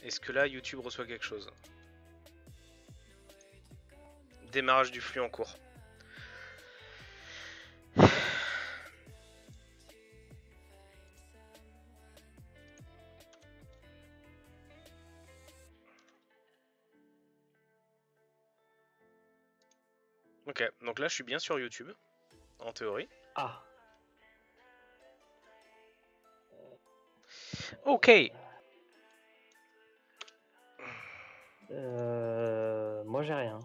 Est-ce que là YouTube reçoit quelque chose? Démarrage du flux en cours. Ok, donc là je suis bien sur YouTube, en théorie. Ah. Ok. Moi j'ai rien.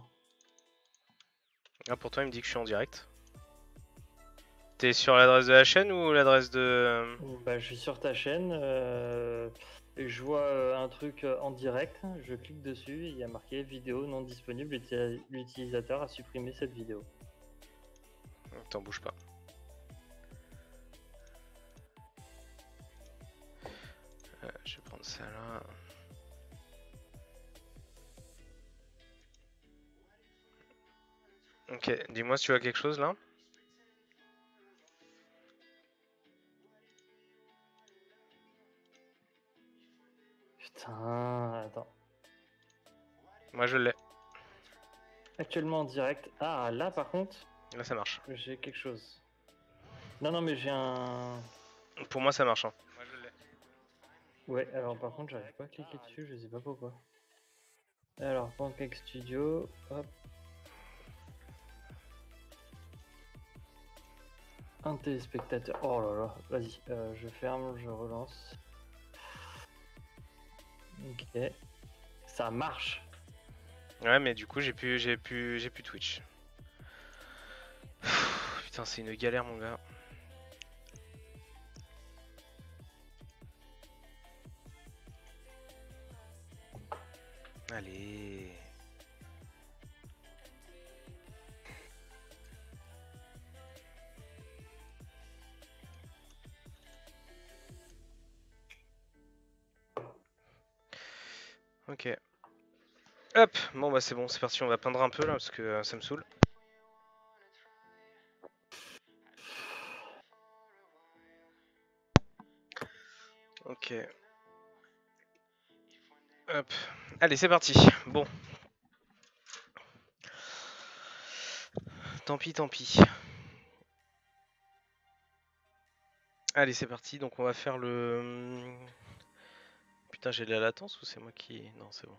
Ah, pour toi il me dit que je suis en direct. T'es sur l'adresse de la chaîne ou l'adresse de... Bah, je suis sur ta chaîne, et je vois un truc en direct, je clique dessus et il y a marqué vidéo non disponible, l'utilisateur a supprimé cette vidéo. T'en bouge pas. Je vais prendre ça là. Ok, dis-moi si tu vois quelque chose là. Putain, attends. Moi je l'ai. Actuellement en direct. Ah, là par contre, Là ça marche. j'ai quelque chose. Non, non, mais j'ai un... Pour moi ça marche. Hein. Moi je l'ai. Ouais, alors par contre, j'arrive pas à cliquer dessus, je sais pas pourquoi. Alors, Pancake Studio, hop. Un téléspectateur. Oh là là, vas-y, je ferme, je relance. Ok. Ça marche. Ouais, mais du coup j'ai plus Twitch. Putain, c'est une galère mon gars. Allez. Ok. Hop, bon bah c'est bon, c'est parti, on va peindre un peu là parce que ça me saoule. Ok. Hop. Allez, c'est parti. Bon. Tant pis, tant pis. Allez, c'est parti. Donc on va faire le... Putain, j'ai de la latence ou c'est moi qui... Non, c'est bon.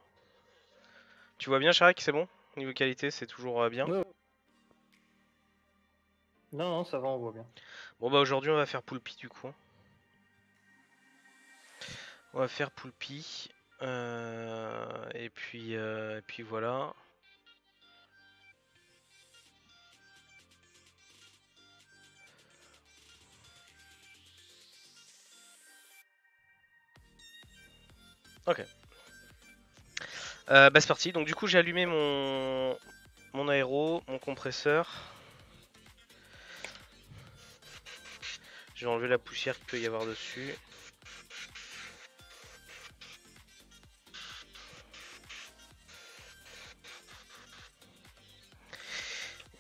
Tu vois bien, Sharek, c'est bon? Niveau qualité, c'est toujours bien? Ouais. Non, non, ça va, on voit bien. Bon bah aujourd'hui, on va faire Poulpi du coup. On va faire Poulpi. Et puis voilà. Ok. Bah c'est parti. Donc du coup, j'ai allumé mon aéro, mon compresseur. Je vais enlever la poussière qu'il peut y avoir dessus.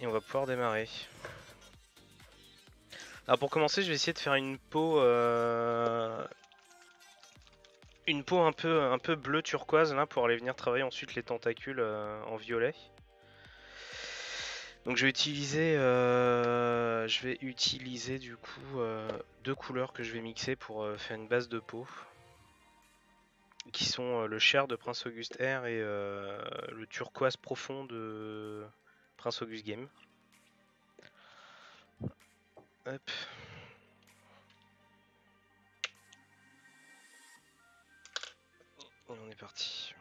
Et on va pouvoir démarrer. Alors pour commencer, je vais essayer de faire une peau un peu bleu turquoise là pour aller venir travailler ensuite les tentacules en violet. Donc je vais utiliser du coup deux couleurs que je vais mixer pour faire une base de peau, qui sont le chair de Prince Auguste Air et le turquoise profond de Prince Auguste Game. Hop. Et on est parti.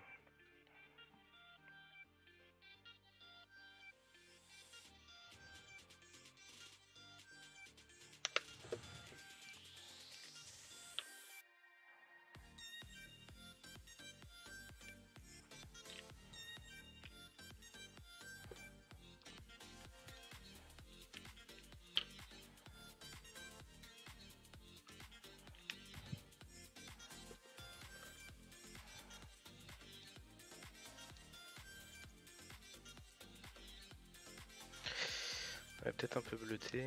Ouais, peut-être un peu bleuté.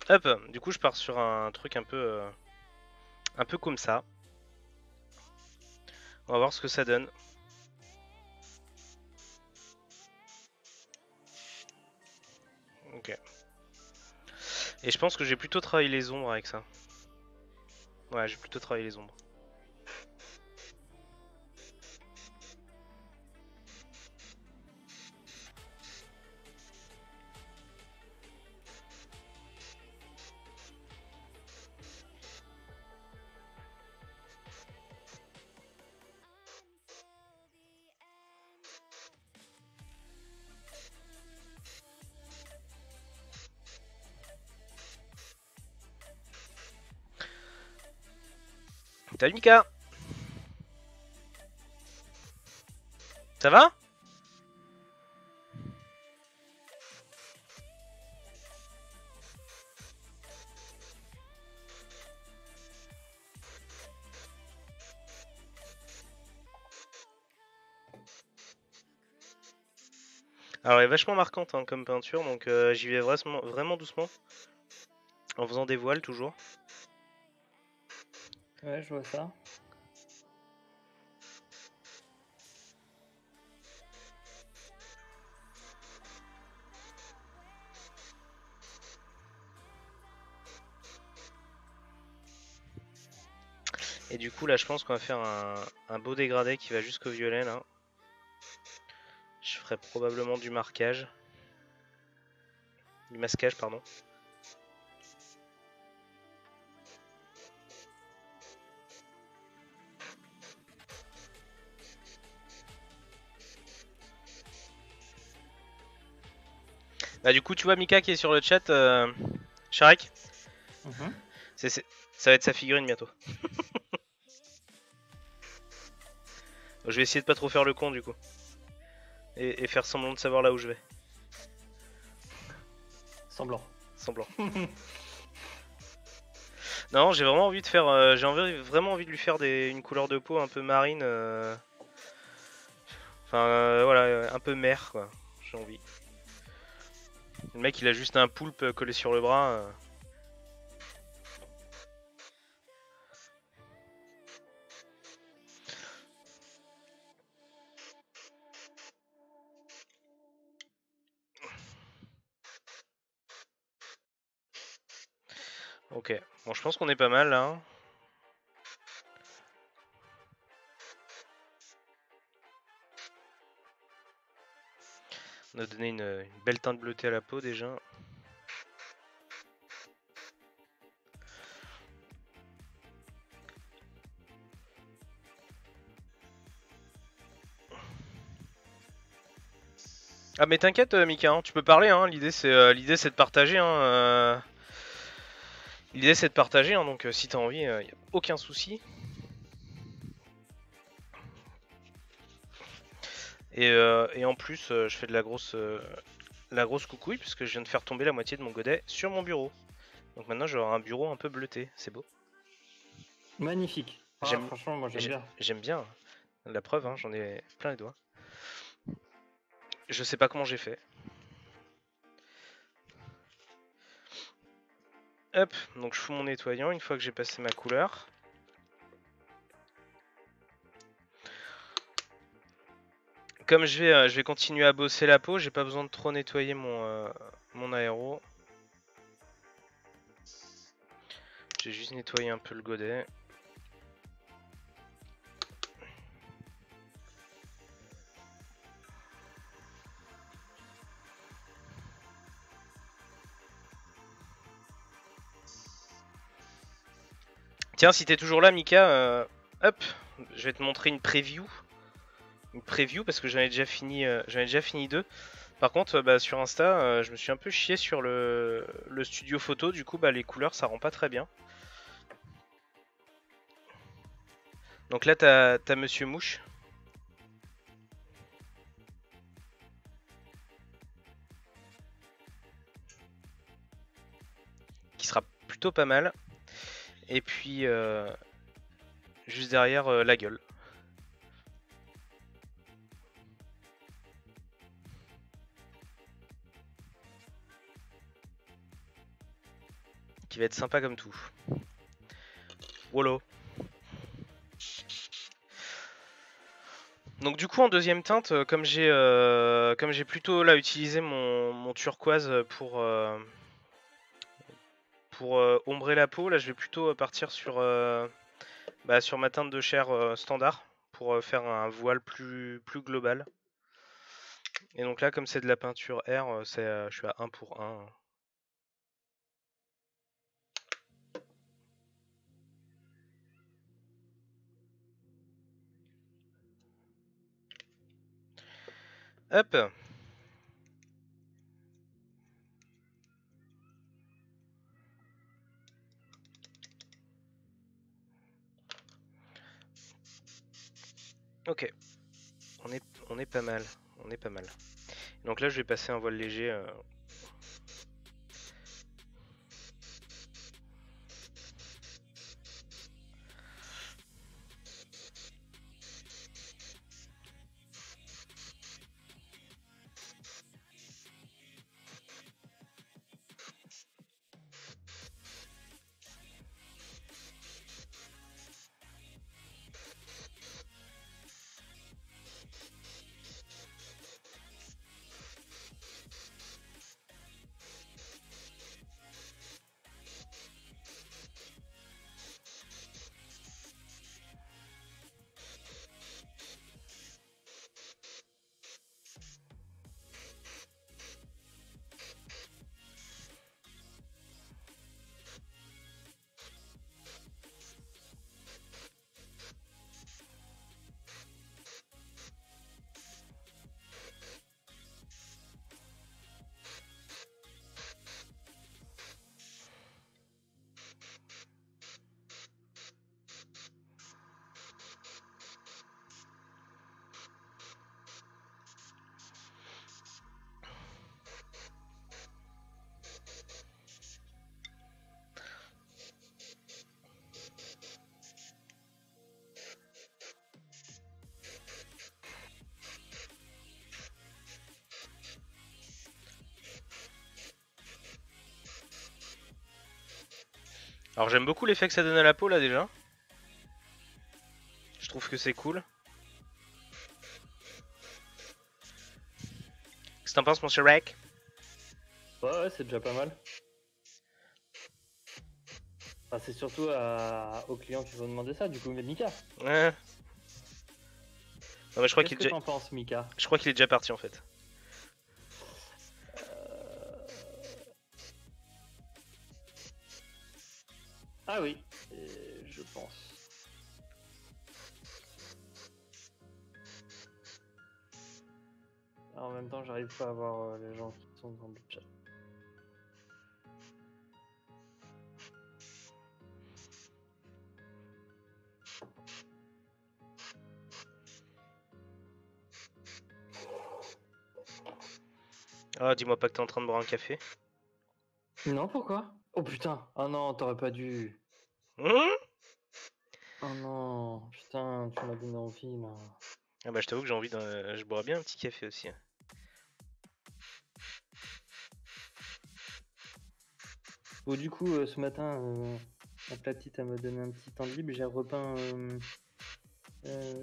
Hop, du coup je pars sur un truc un peu comme ça. On va voir ce que ça donne. Ok. Et je pense que j'ai plutôt travaillé les ombres avec ça. Ouais, j'ai plutôt travaillé les ombres. Salut Mika. Ça va? Alors elle est vachement marquante hein, comme peinture, donc j'y vais vraiment doucement. En faisant des voiles toujours. Ouais, je vois ça. Et du coup là je pense qu'on va faire un beau dégradé qui va jusqu'au violet là. Je ferai probablement du marquage. Du masquage pardon. Bah du coup tu vois Mika qui est sur le chat, Sharek, Mhm. ça va être sa figurine bientôt. Je vais essayer de pas trop faire le con du coup. Et faire semblant de savoir là où je vais. Semblant. Semblant. Non, j'ai vraiment envie de faire. Vraiment envie de lui faire une couleur de peau un peu marine. Enfin, voilà, un peu mer quoi. J'ai envie. Le mec il a juste un poulpe collé sur le bras. Ok, bon je pense qu'on est pas mal là. Hein. On a donné une belle teinte bleutée à la peau déjà. Ah mais t'inquiète Mika, hein, tu peux parler, hein, l'idée c'est de partager. Hein, l'idée c'est de partager, hein, donc si t'as envie, y a aucun souci. Et en plus, je fais de la grosse coucouille puisque je viens de faire tomber la moitié de mon godet sur mon bureau. Donc maintenant j'aurai un bureau un peu bleuté, c'est beau. Magnifique. Ah, J'aime franchement, moi j'aime bien. j'aime bien. La preuve, hein, j'en ai plein les doigts. Je sais pas comment j'ai fait. Hop, donc je fous mon nettoyant une fois que j'ai passé ma couleur. Comme je vais continuer à bosser la peau, j'ai pas besoin de trop nettoyer mon aéro. J'ai juste nettoyé un peu le godet. Tiens, si t'es toujours là, Mika, hop, je vais te montrer une preview. Une preview parce que j'en ai déjà fini deux. Par contre, bah, sur Insta, je me suis un peu chié sur le studio photo. Du coup, bah, les couleurs, ça rend pas très bien. Donc là, t'as Monsieur Mouche. Qui sera plutôt pas mal. Et puis, juste derrière, la gueule. qui va être sympa comme tout. Wolo. Donc du coup en deuxième teinte, comme j'ai plutôt là utilisé mon turquoise pour ombrer la peau, là je vais plutôt partir sur ma teinte de chair standard pour faire un voile plus global. Et donc là comme c'est de la peinture air, je suis à 1 pour 1. Hop. Ok. On est pas mal. On est pas mal. Donc là je vais passer un voile léger. Alors j'aime beaucoup l'effet que ça donne à la peau là déjà. Je trouve que c'est cool. Qu'est-ce que t'en penses, monsieur Rec? Ouais, c'est déjà pas mal. Enfin, c'est surtout aux clients qui vont demander ça, du coup, mais Mika. Ouais. Non, mais je crois Qu'est-ce qu'il que est déjà... t'en penses, Mika? Je crois qu'il est déjà parti en fait. Ah oui, je pense. En même temps, j'arrive pas à voir les gens qui sont dans le chat. Ah, dis-moi pas que t'es en train de boire un café. Non, pourquoi? Oh putain! Oh non, t'aurais pas dû. Oh non, putain, tu m'as donné envie là. Ah bah je t'avoue que j'ai envie d'un... Je boirais bien un petit café aussi. Bon, du coup, ce matin, ma petite, elle m'a donné un petit temps libre. J'ai repeint.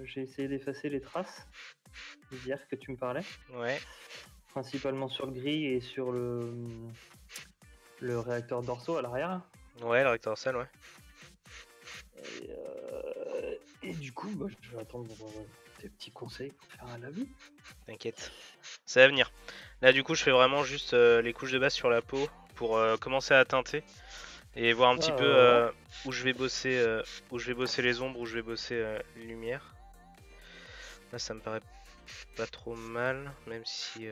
J'ai essayé d'effacer les traces d'hier que tu me parlais. Ouais. Principalement sur le gris et sur le réacteur dorsaux à l'arrière. Ouais, le recteur salle, ouais. Et du coup, bah, je vais attendre tes petits conseils pour faire un lavis. T'inquiète. Ça va venir. Là du coup je fais vraiment juste les couches de base sur la peau pour commencer à teinter. Et voir un petit peu où je vais bosser les ombres, où je vais bosser les lumières. Là ça me paraît pas trop mal, même si...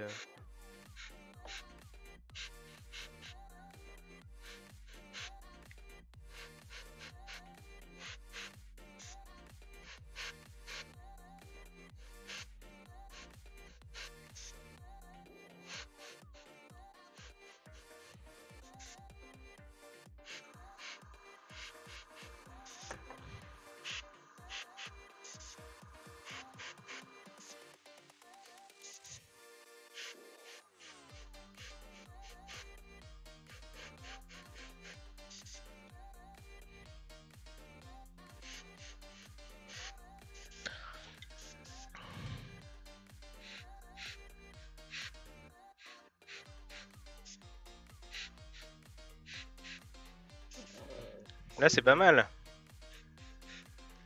Là c'est pas mal.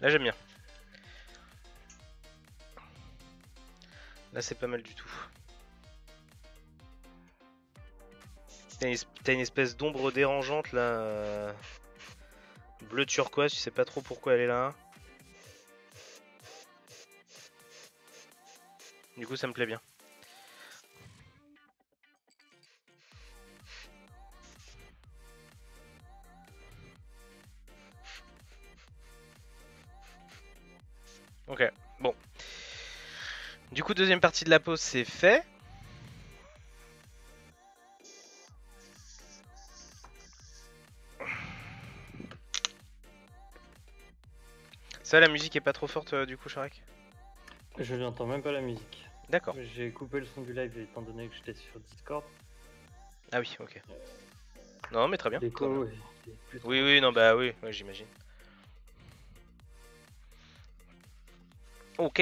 Là j'aime bien. Là c'est pas mal du tout. T'as une espèce d'ombre dérangeante là. Bleu turquoise, tu sais pas trop pourquoi elle est là. Du coup ça me plaît bien. Ok, bon. Du coup deuxième partie de la pause c'est fait. Ça la musique est pas trop forte du coup Sharek? Je n'entends même pas la musique. D'accord. J'ai coupé le son du live étant donné que j'étais sur Discord. Ah oui, ok. Non mais très bien. L'écho, Oui, oui, non, bah oui, ouais, j'imagine. Ok.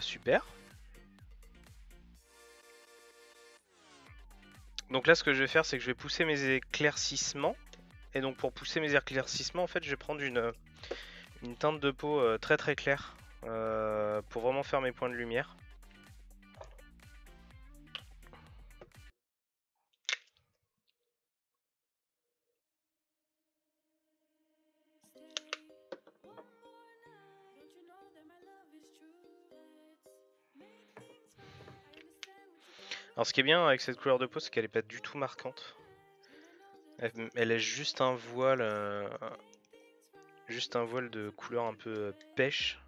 Super. Donc là, ce que je vais faire, c'est que je vais pousser mes éclaircissements. Et donc pour pousser mes éclaircissements, en fait, je vais prendre une teinte de peau très très claire pour vraiment faire mes points de lumière. Alors ce qui est bien avec cette couleur de peau, c'est qu'elle est pas du tout marquante. Elle laisse juste un voile de couleur un peu pêche.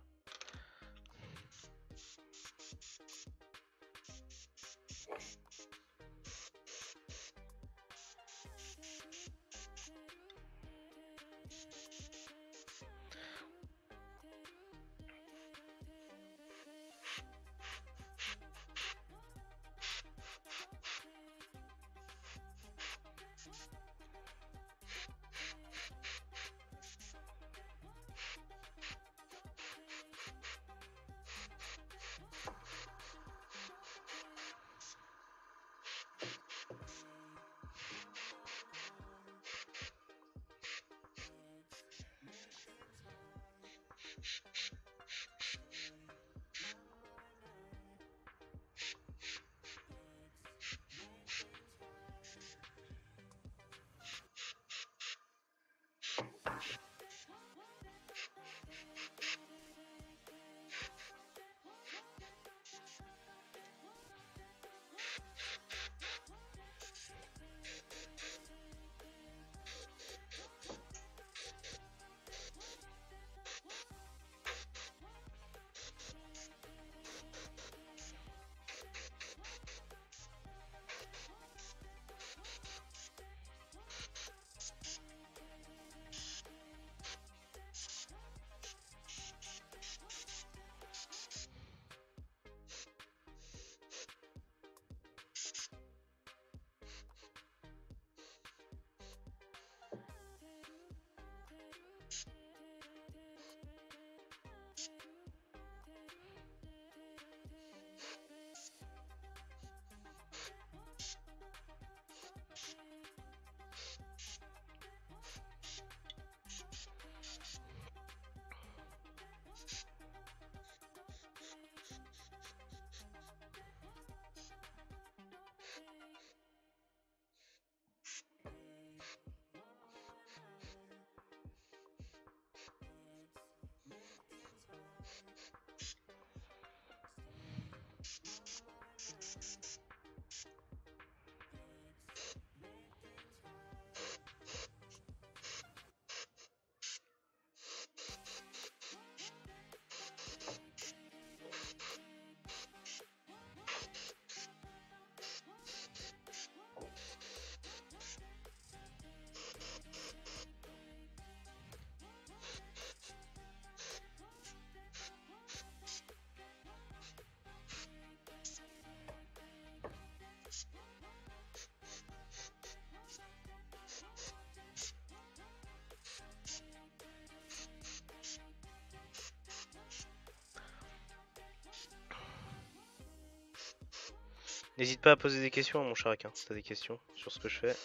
N'hésite pas à poser des questions à mon Sharek, hein, si t'as des questions sur ce que je fais.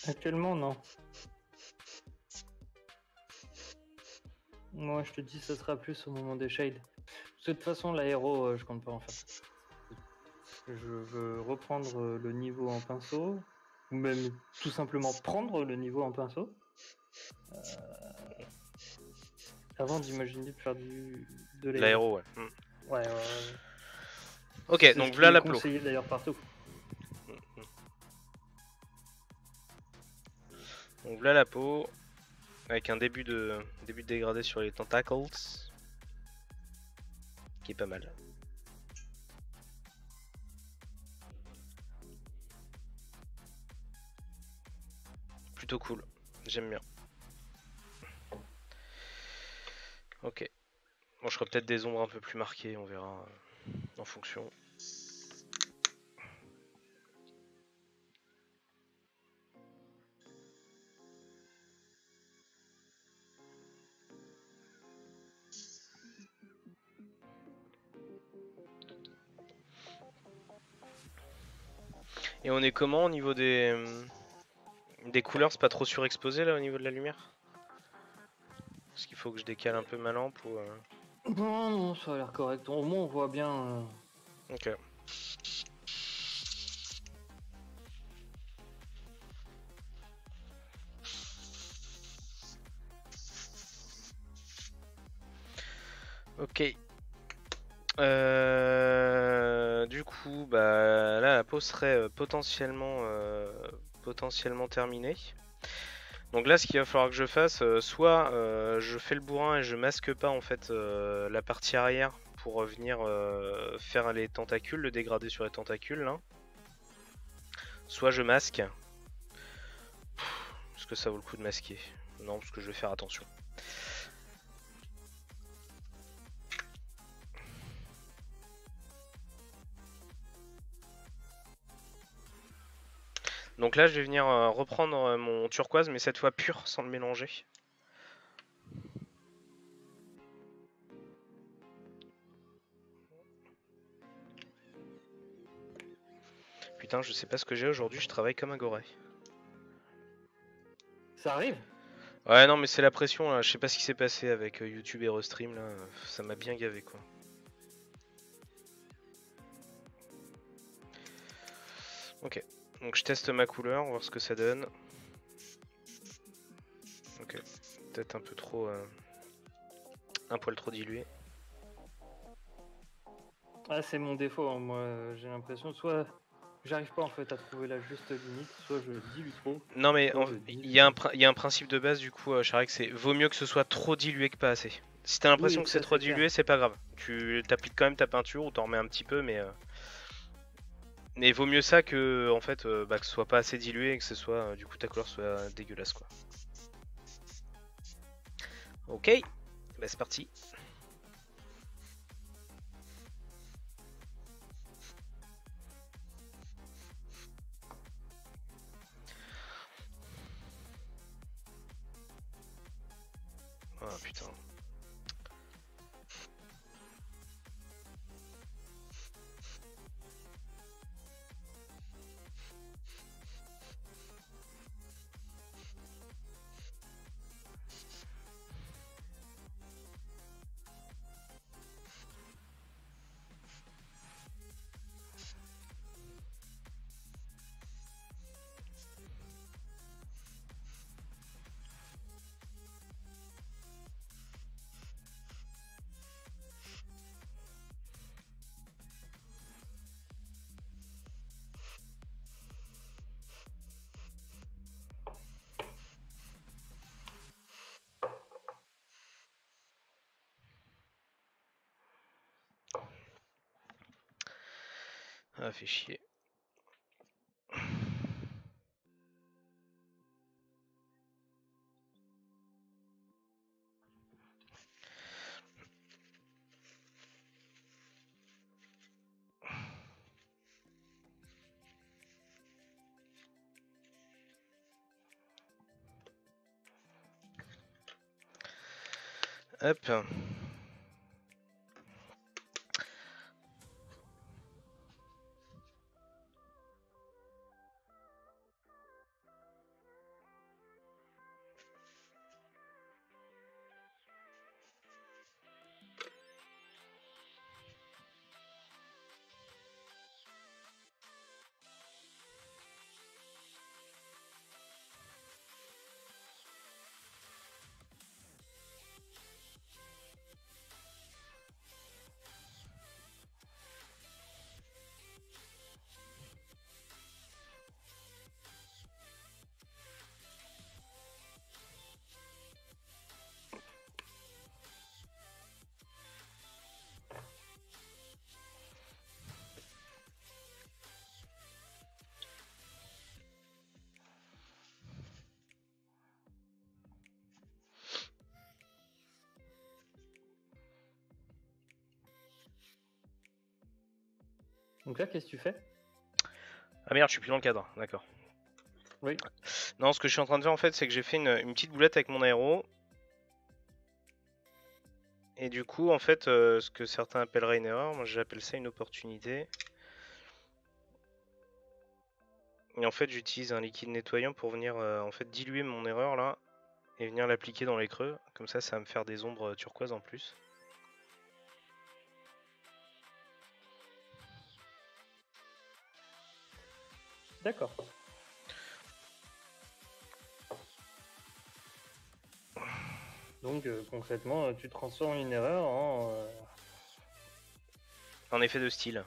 Actuellement, non. Moi, je te dis, ça sera plus au moment des shades. Parce que de toute façon, l'aéro, je compte pas en faire. Je veux reprendre le niveau en pinceau, ou même tout simplement prendre le niveau en pinceau. Avant d'imaginer de faire de l'aéro. L'aéro, ouais. Ouais. Ok, C'est ce donc qui voilà est la plot. conseillé d'ailleurs partout. Donc voilà la peau, avec un début de dégradé sur les tentacles, qui est pas mal. Plutôt cool, j'aime bien. Ok. Bon, je ferai peut-être des ombres un peu plus marquées, on verra en fonction. Et on est comment au niveau des couleurs? C'est pas trop surexposé là au niveau de la lumière? Est-ce qu'il faut que je décale un peu ma lampe ou Non, ça a l'air correct. Au moins, on voit bien. Ok. Ok. Du coup, bah là la peau serait potentiellement terminée. Donc là, ce qu'il va falloir que je fasse, soit je fais le bourrin et je masque pas en fait la partie arrière pour venir faire les tentacules, le dégradé sur les tentacules là. Soit je masque. Est-ce que ça vaut le coup de masquer? Non, parce que je vais faire attention. Donc là, je vais venir reprendre mon turquoise, mais cette fois pur, sans le mélanger. Putain, je sais pas ce que j'ai aujourd'hui, je travaille comme un goré. Ça arrive. Ouais, non, mais c'est la pression là, je sais pas ce qui s'est passé avec YouTube et Restream là, ça m'a bien gavé quoi. Ok, donc je teste ma couleur, voir ce que ça donne. Ok, peut-être un peu trop. Un poil trop dilué. Ah, c'est mon défaut. Hein. Moi, j'ai l'impression soit j'arrive pas en fait à trouver la juste limite, soit je dilue trop. Non, mais Soit je il dilue y, a pas. un principe de base du coup, Charek, c'est vaut mieux que ce soit trop dilué que pas assez. Si t'as l'impression Oui, que c'est ça trop c'est clair. dilué, c'est pas grave. Tu t'appliques quand même ta peinture ou t'en remets un petit peu, mais vaut mieux ça que en fait bah, que ce soit pas assez dilué et que ce soit du coup ta couleur soit dégueulasse quoi. Ok, bah c'est parti. Ah putain. Ah fait chier. Hop. Donc là, qu'est-ce que tu fais? Ah merde, je suis plus dans le cadre, d'accord. Oui. Non, ce que je suis en train de faire en fait, c'est que j'ai fait une petite boulette avec mon aéro. Et du coup, en fait, ce que certains appelleraient une erreur, moi j'appelle ça une opportunité. Et en fait, j'utilise un liquide nettoyant pour venir en fait diluer mon erreur là et venir l'appliquer dans les creux. Comme ça va me faire des ombres turquoises en plus. D'accord. Donc concrètement, tu transformes une erreur en... En effet de style.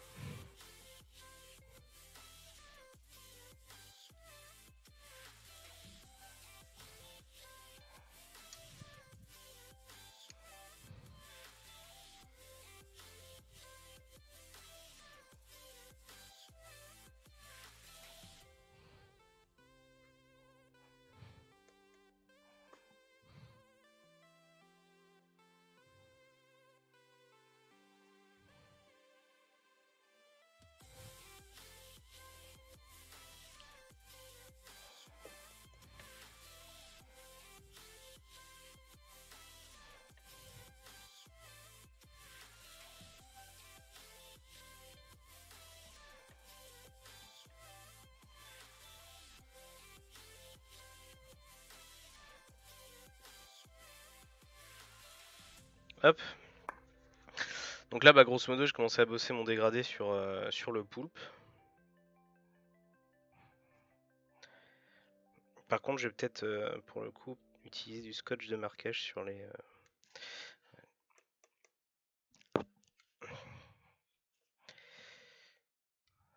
Hop. Donc là, bah, grosso modo, je commençais à bosser mon dégradé sur le poulpe. Par contre, je vais peut-être, pour le coup, utiliser du scotch de marquage sur les...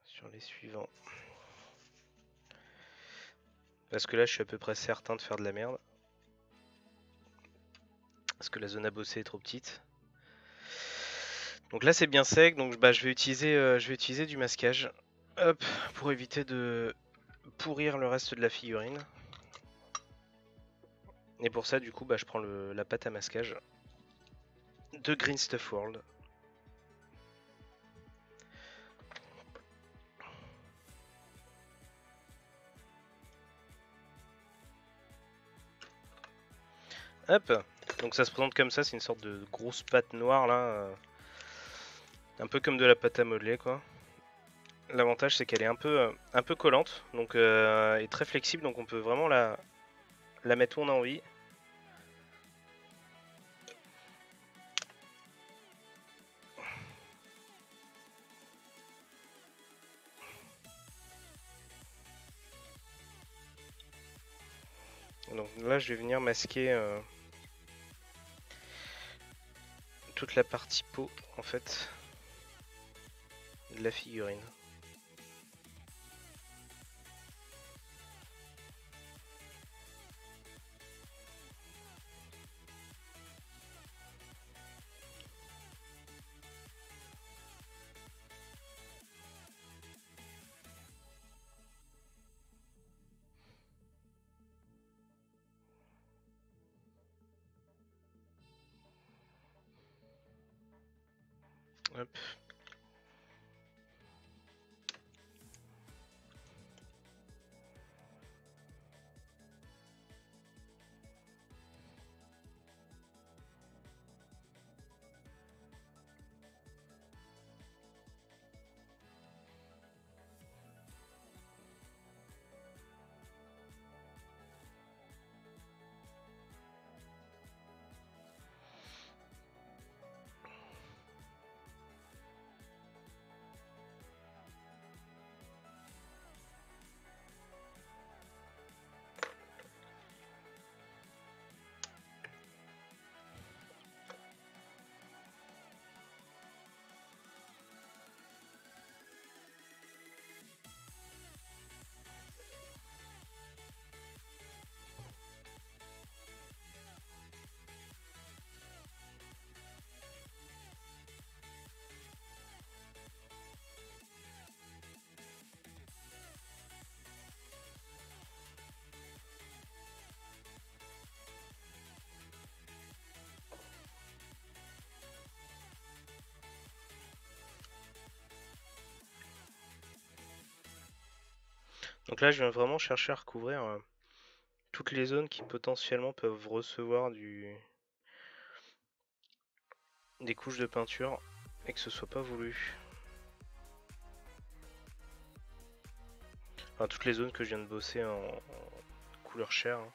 sur les suivants. Parce que là, je suis à peu près certain de faire de la merde. Parce que la zone à bosser est trop petite. Donc là, c'est bien sec, donc bah, je vais utiliser du masquage. Hop, pour éviter de pourrir le reste de la figurine. Et pour ça, du coup, bah, je prends la pâte à masquage de Green Stuff World. Hop, donc ça se présente comme ça, c'est une sorte de grosse pâte noire là. Un peu comme de la pâte à modeler quoi. L'avantage c'est qu'elle est un peu collante donc, et très flexible, donc on peut vraiment la mettre où on a envie. Donc là je vais venir masquer toute la partie peau en fait de la figurine. Hop. Donc là je viens vraiment chercher à recouvrir toutes les zones qui potentiellement peuvent recevoir des couches de peinture et que ce soit pas voulu. Enfin toutes les zones que je viens de bosser en couleur chair. Hein.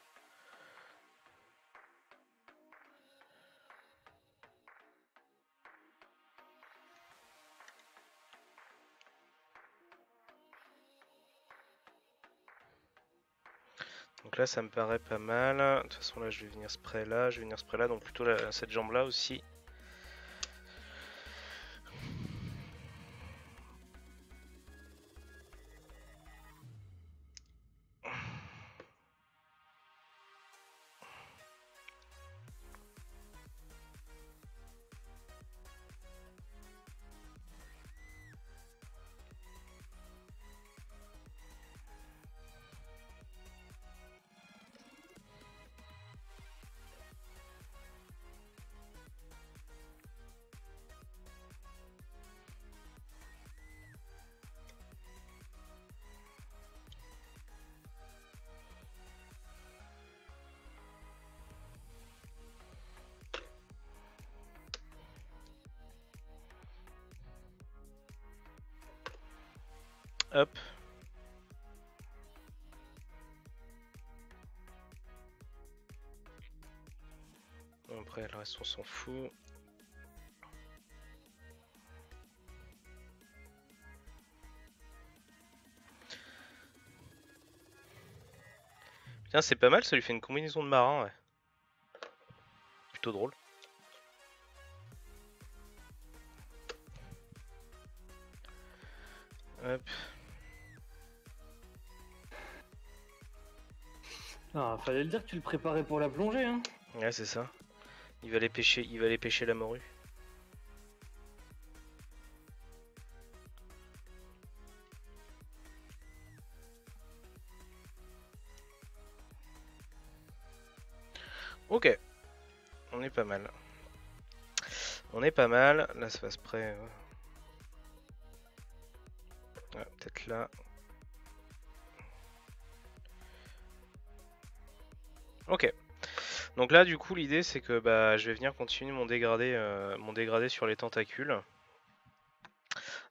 Donc là ça me paraît pas mal. De toute façon là je vais venir spray là, je vais venir spray là, donc plutôt cette jambe là aussi. Hop. Après le reste on s'en fout. Tiens c'est pas mal, ça lui fait une combinaison de marin ouais. Plutôt drôle. Hop. Ah, fallait le dire que tu le préparais pour la plongée, hein. Ouais c'est ça. Il va aller pêcher la morue. Ok. On est pas mal. On est pas mal. Là ça va se près. Ouais, peut-être là. Ok. Donc là du coup l'idée c'est que bah, je vais venir continuer mon dégradé sur les tentacules.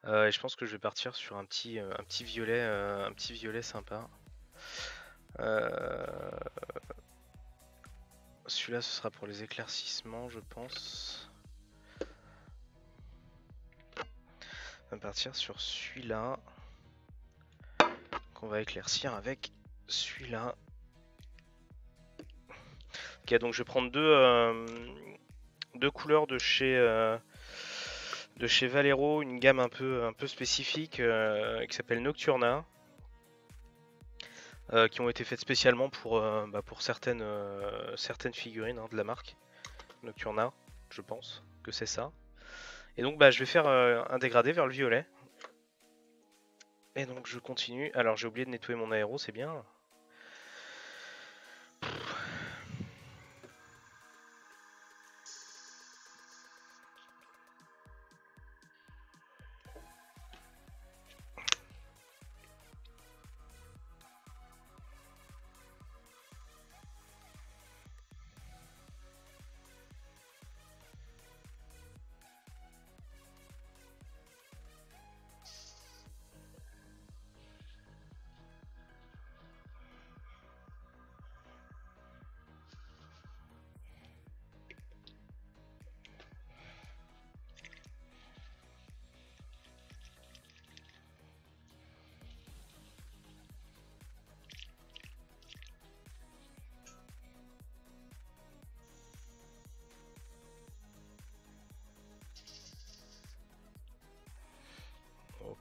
Et je pense que je vais partir sur un petit violet sympa. Celui-là ce sera pour les éclaircissements je pense. On va partir sur celui-là. Qu'on va éclaircir avec celui-là. Ok donc je vais prendre deux couleurs de chez Valero, une gamme un peu spécifique qui s'appelle Nocturna. Qui ont été faites spécialement pour certaines figurines hein, de la marque Nocturna, je pense que c'est ça. Et donc bah, je vais faire un dégradé vers le violet. Et donc je continue. Alors j'ai oublié de nettoyer mon aéro, c'est bien.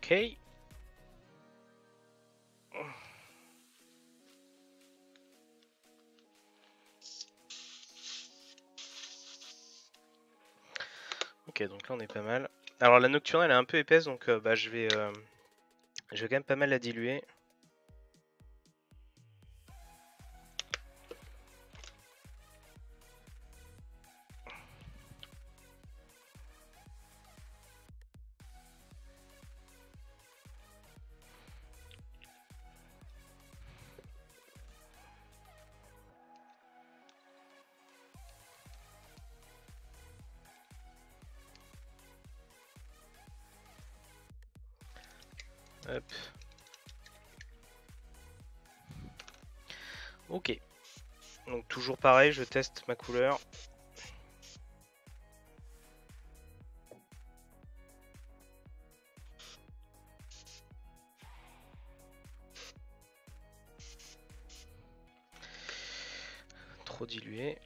Ok. Ok, donc là on est pas mal. Alors la nocturne elle est un peu épaisse, donc bah, je vais quand même pas mal la diluer. Hop. Ok. Donc toujours pareil, je teste ma couleur. Trop dilué.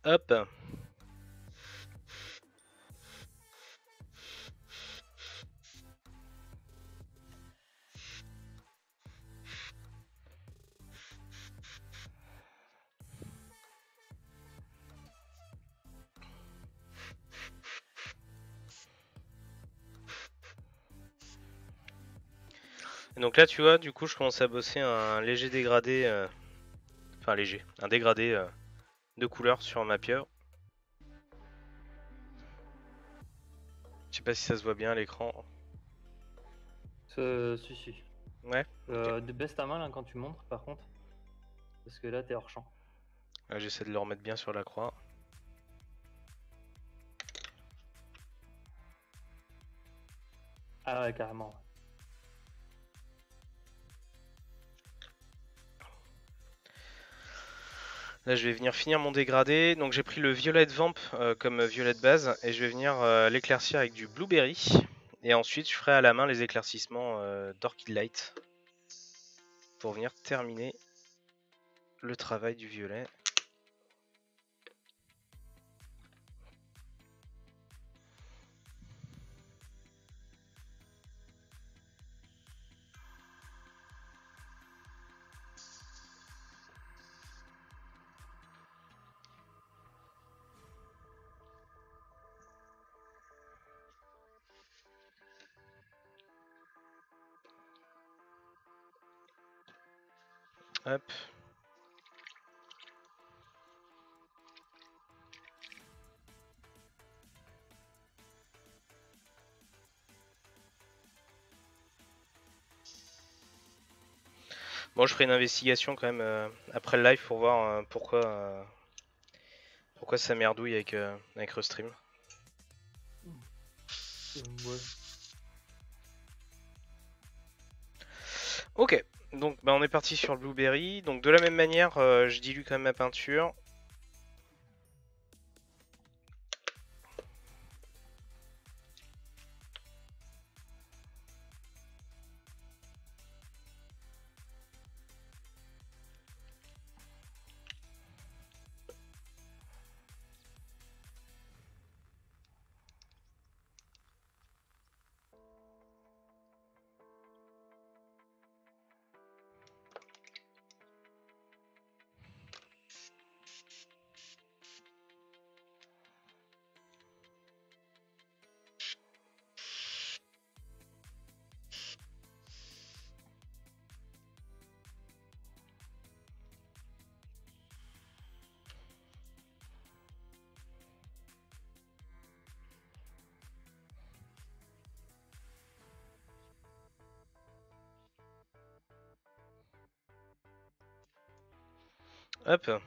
Hop. Donc là tu vois, du coup je commence à bosser un léger dégradé, enfin léger, un dégradé de couleur sur ma pieuvre. Je sais pas si ça se voit bien à l'écran. Si. Ouais. Ok. Baisse ta main là quand tu montres par contre. Parce que là t'es hors champ. Là, j'essaie de le remettre bien sur la croix. Ah ouais, carrément. Là je vais venir finir mon dégradé. Donc j'ai pris le violet vamp comme violet de base. Et je vais venir l'éclaircir avec du blueberry. Et ensuite je ferai à la main les éclaircissements d'Orchid Light. Pour venir terminer le travail du violet. Hop. Bon, je ferai une investigation quand même après le live pour voir pourquoi ça merdouille avec Restream. Ouais. Ok, donc bah, on est parti sur le blueberry. Donc de la même manière, je dilue quand même ma peinture. Hop.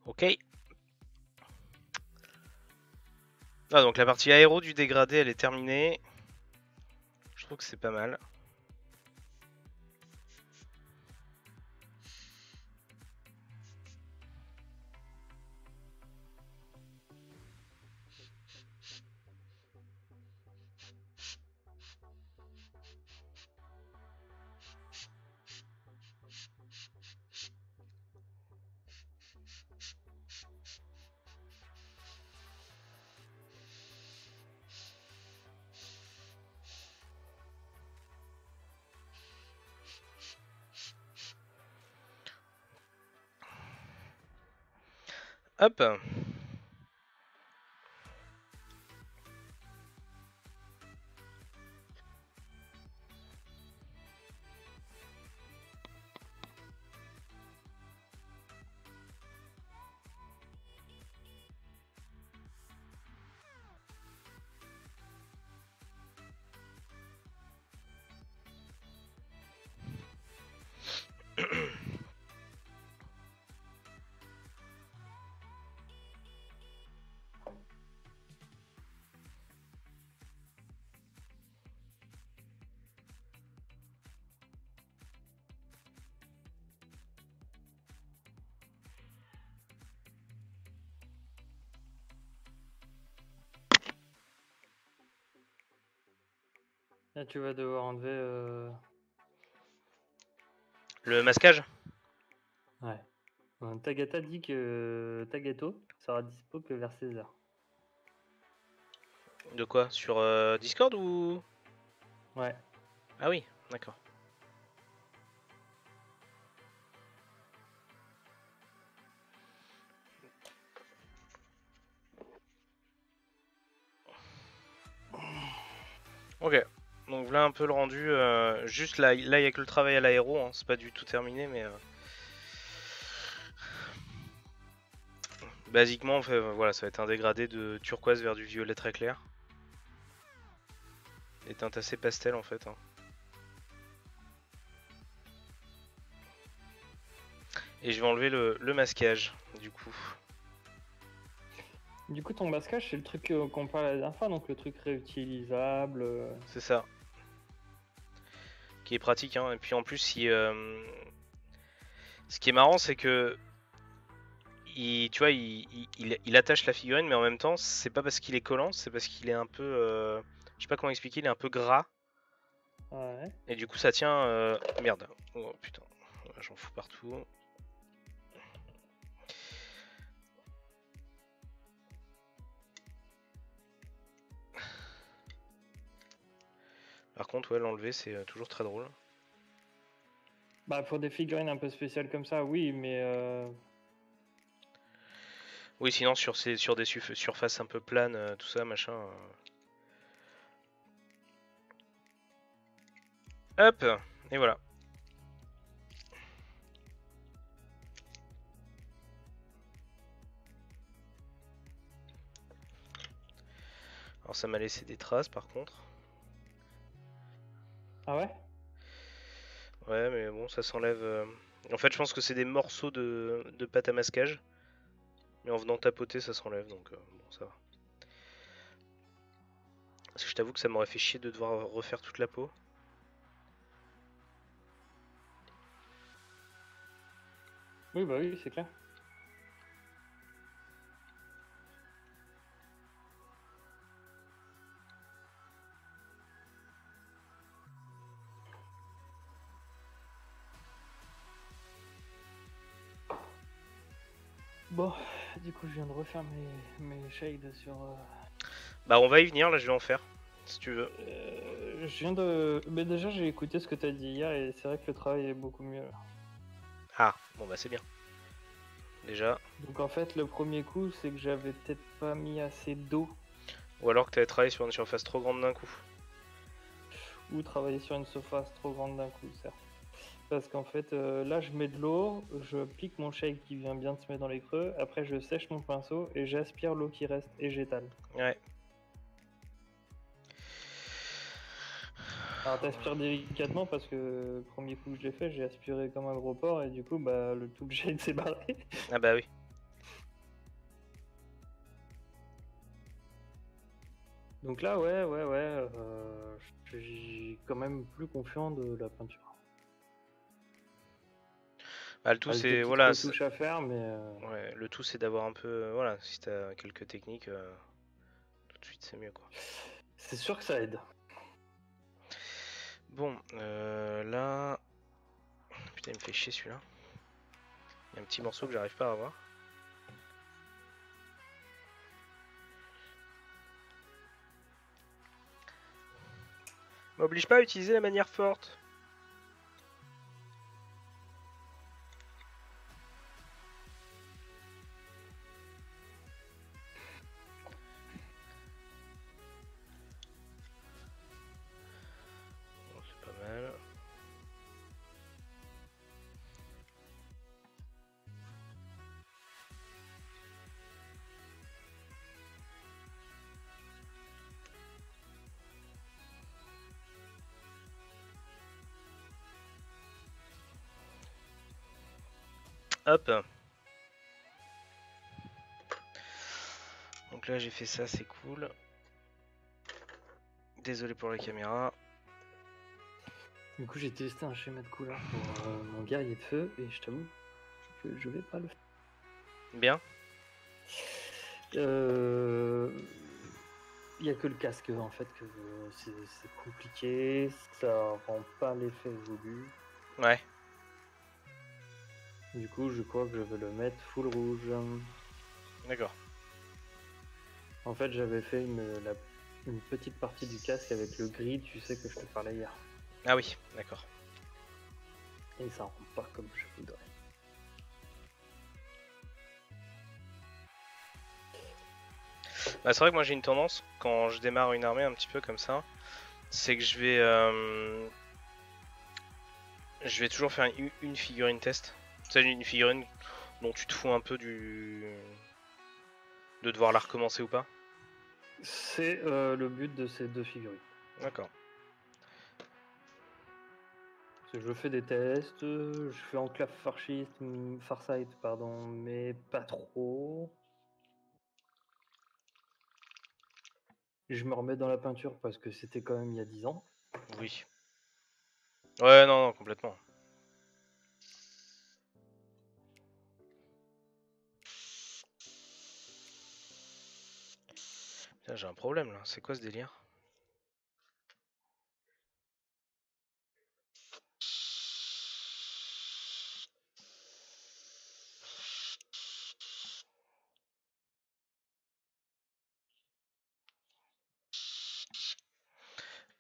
Ok. Ah, donc la partie aéro du dégradé, elle est terminée. Je trouve que c'est pas mal. Hop. Là, tu vas devoir enlever. Le masquage. Ouais. Tagata dit que Tagato sera dispo que vers 16h. De quoi? Sur Discord ou? Ouais. Ah oui, d'accord. Ok. Donc voilà un peu le rendu. Juste là, il y a que le travail à l'aéro. Hein. C'est pas du tout terminé, mais basiquement, voilà, ça va être un dégradé de turquoise vers du violet très clair. Des teintes assez pastel en fait. Hein. Et je vais enlever le masquage du coup. Du coup, ton masquage, c'est le truc qu'on parlait la dernière fois, donc le truc réutilisable. C'est ça. Qui est pratique, hein. Et puis en plus, si, ce qui est marrant, c'est que tu vois, il attache la figurine, mais en même temps, c'est pas parce qu'il est collant, c'est parce qu'il est un peu, je sais pas comment expliquer, il est un peu gras. Ouais. Et du coup, ça tient. Merde. Oh putain, j'en fous partout. Par contre, ouais, l'enlever, c'est toujours très drôle. Bah, pour des figurines un peu spéciales comme ça, oui, mais. Oui, sinon, sur des surfaces un peu planes, tout ça, machin. Hop! Et voilà. Alors, ça m'a laissé des traces, par contre. Ah ouais? Ouais, mais bon, ça s'enlève. En fait, je pense que c'est des morceaux de pâte à masquage. Mais en venant tapoter, ça s'enlève, donc bon, ça va. Parce que je t'avoue que ça m'aurait fait chier de devoir refaire toute la peau. Oui, bah oui, c'est clair. Bon, du coup, je viens de refaire mes shades sur. Bah, on va y venir, là, je vais en faire. Si tu veux. Je viens de. Mais déjà, j'ai écouté ce que t'as dit hier et c'est vrai que le travail est beaucoup mieux. Ah, bon, bah, c'est bien. Déjà. Donc en fait, le premier coup, c'est que j'avais peut-être pas mis assez d'eau Ou alors que t'avais travaillé sur une surface trop grande d'un coup. ou travailler sur une surface trop grande d'un coup, certes. Parce qu'en fait, là, je mets de l'eau, je pique mon shake qui vient bien de se mettre dans les creux, après je sèche mon pinceau et j'aspire l'eau qui reste et j'étale. Ouais. Alors t'aspires délicatement parce que premier coup que je l'ai fait, j'ai aspiré comme un gros porc et du coup, bah, tout le shake s'est barré. Ah bah oui. Donc là, ouais, je suis quand même plus confiant de la peinture. Bah, le tout, Reste des c'est. petites Voilà. retouches à faire, mais Ouais, le tout, c'est d'avoir un peu. Voilà, si t'as quelques techniques, tout de suite, c'est mieux, quoi. c'est sûr que ça aide. Bon, là. Putain, il me fait chier celui-là. Il y a un petit morceau que j'arrive pas à avoir. M'oblige pas à utiliser la manière forte. Bon, c'est pas mal. Hop. Donc là, j'ai fait ça, c'est cool. Désolé pour la caméra. Du coup, j'ai testé un schéma de couleur pour mon guerrier de feu et je t'avoue que je vais pas le faire. Bien. Il n'y a que le casque en fait que c'est compliqué, ça rend pas l'effet voulu. Ouais. Du coup, je crois que je vais le mettre full rouge. D'accord. En fait, j'avais fait une petite partie du casque avec le gris, tu sais que je te parlais hier. Ah oui, d'accord. Et ça rend pas comme je voudrais. Bah, c'est vrai que moi j'ai une tendance, quand je démarre une armée un petit peu comme ça, c'est que je vais toujours faire une figurine test. Tu sais, une figurine dont tu te fous un peu de devoir la recommencer ou pas. C'est le but de ces deux figurines. D'accord. Je fais des tests, je fais enclave Farsight, pardon, mais pas trop. Je me remets dans la peinture parce que c'était quand même il y a 10 ans. Oui. Ouais, non, non, complètement. Putain, j'ai un problème là. C'est quoi ce délire?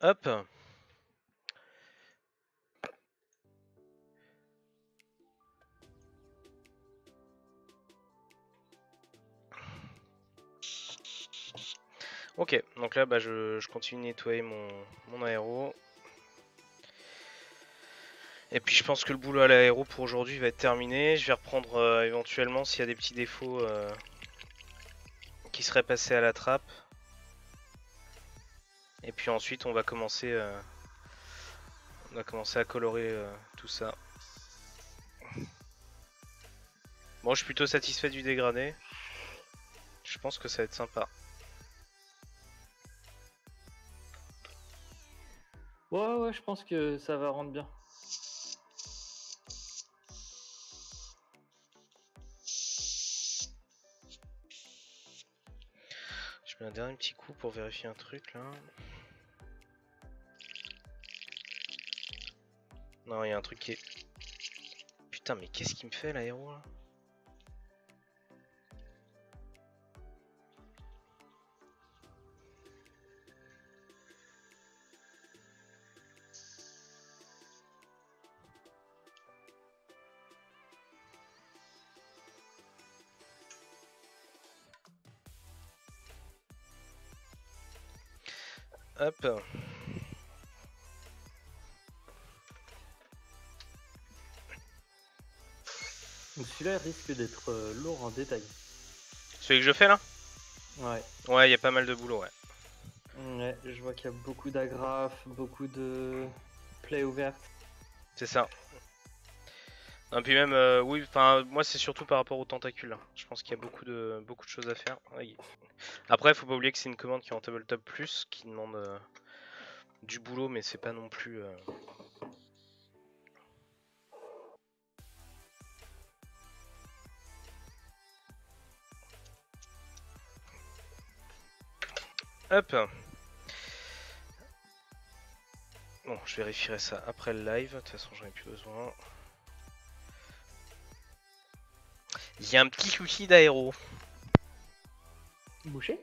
Hop. Ok, donc là bah, je continue de nettoyer mon aéro. Et puis je pense que le boulot à l'aéro pour aujourd'hui va être terminé. Je vais reprendre éventuellement s'il y a des petits défauts qui seraient passés à la trappe. Et puis ensuite on va commencer à colorer tout ça. Bon, je suis plutôt satisfait du dégradé. Je pense que ça va être sympa. Ouais, je pense que ça va rendre bien. Je mets un dernier petit coup pour vérifier un truc là. Non, il y a un truc qui est... Putain, mais qu'est-ce qu'il me fait l'aéro là? Hop. Donc celui-là risque d'être lourd en détail. Celui que je fais là? Ouais. Ouais, il y a pas mal de boulot, ouais. Ouais, je vois qu'il y a beaucoup d'agrafes, beaucoup de plaies ouvertes. C'est ça. Et puis même, oui, enfin, moi c'est surtout par rapport aux tentacules. Hein. Je pense qu'il y a beaucoup de choses à faire. Oui. Après, faut pas oublier que c'est une commande qui est en tabletop plus, qui demande du boulot, mais c'est pas non plus. Hop. Bon, je vérifierai ça après le live. De toute façon, j'en ai plus besoin. Il y a un petit souci d'aéro. Bouché?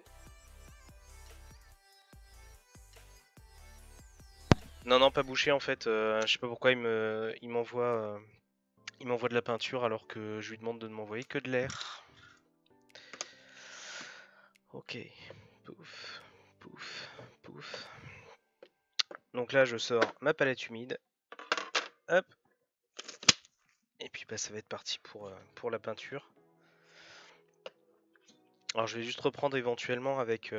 Non, non, pas bouché en fait. Je sais pas pourquoi il m'envoie de la peinture alors que je lui demande de ne m'envoyer que de l'air. Ok. Pouf, pouf, pouf. Donc là, je sors ma palette humide. Hop. Et puis bah, ça va être parti pour la peinture. Alors je vais juste reprendre éventuellement avec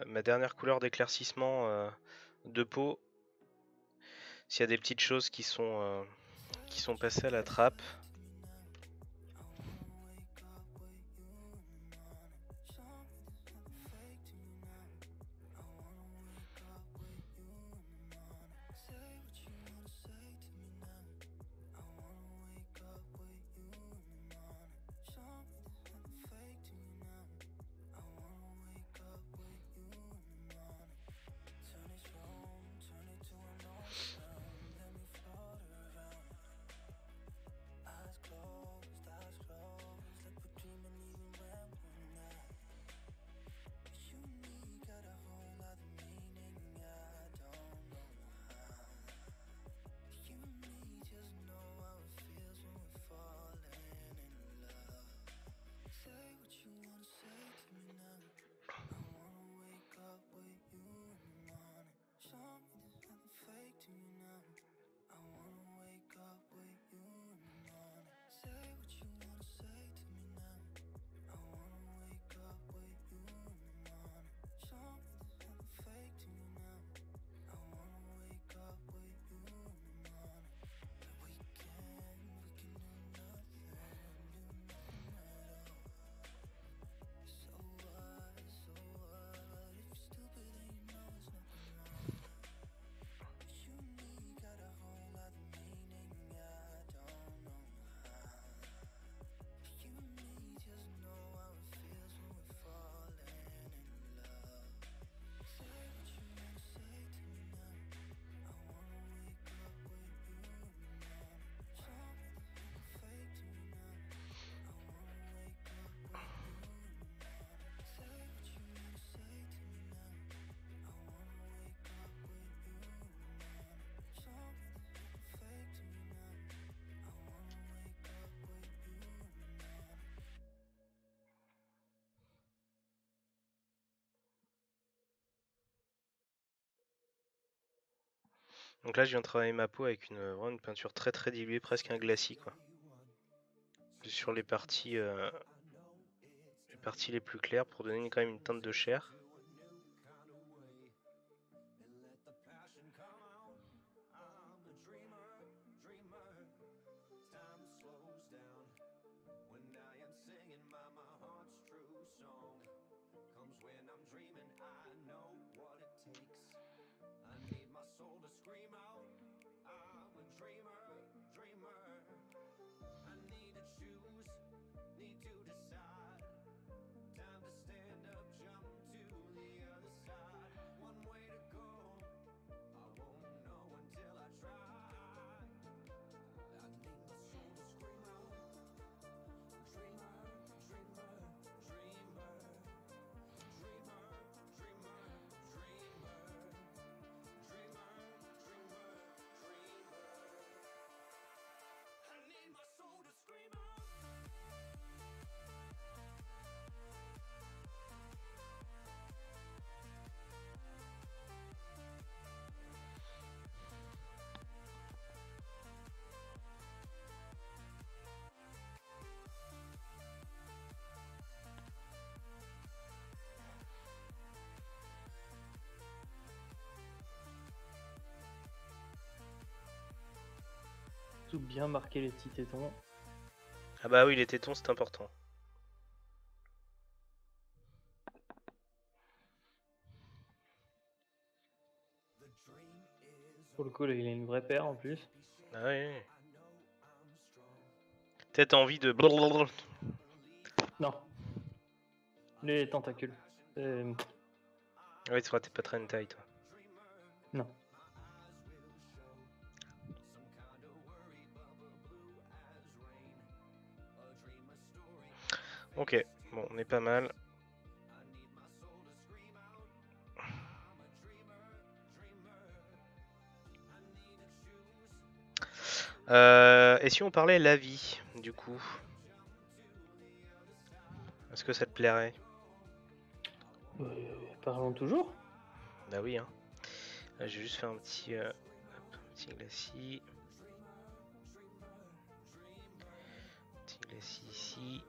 ma dernière couleur d'éclaircissement de peau. S'il y a des petites choses qui sont passées à la trappe. Donc là, je viens de travailler ma peau avec vraiment une peinture très très diluée, presque un glacis, quoi. Sur les parties les plus claires pour donner quand même une teinte de chair. Tout bien marquer les petits tétons. Ah bah oui, les tétons, c'est important. Pour le coup, là, il a une vraie paire en plus. Ah oui. Peut-être envie de... Non. Les tentacules. Oui, t'es pas très hentai, toi. Non. Ok, bon, on est pas mal. Et si on parlait la vie, du coup? Est-ce que ça te plairait? Parlons toujours. Bah oui, hein. Là, j'ai juste fait un petit glacis. Petit glacis ici.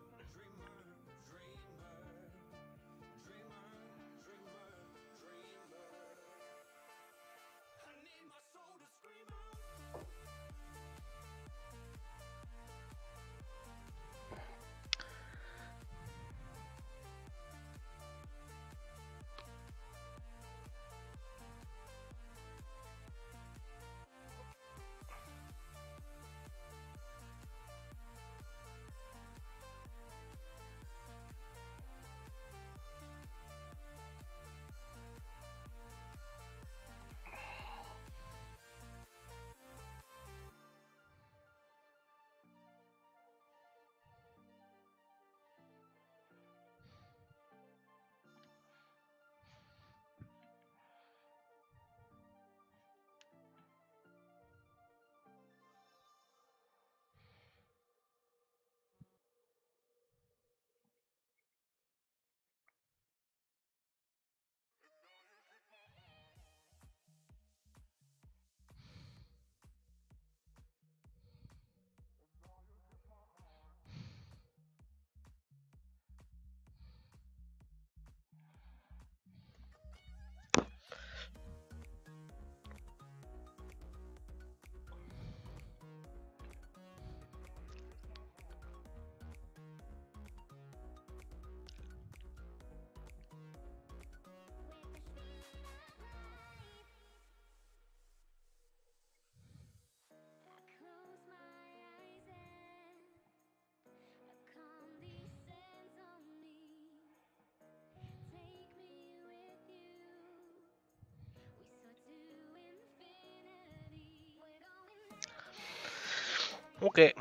Ok. Qu'est-ce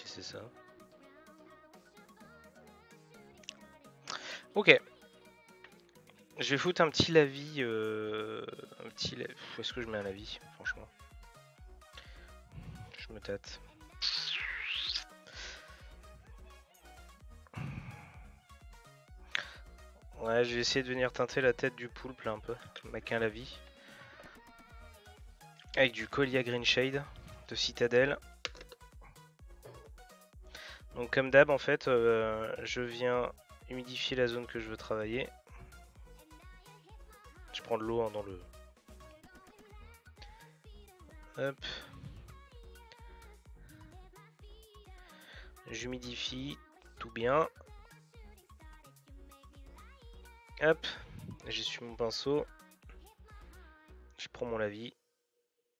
que c'est ça? Ok. Je vais foutre un petit lavis. Un petit lavis. Où est-ce que je mets un lavis, franchement? Je me tâte. Ouais, je vais essayer de venir teinter la tête du poulpe là un peu, maquin la vie. Avec du Colia Green Shade de Citadel. Donc comme d'hab en fait, je viens humidifier la zone que je veux travailler. Je prends de l'eau hein, dans le... Hop. J'humidifie tout bien. Hop. J'essuie mon pinceau. Je prends mon lavis.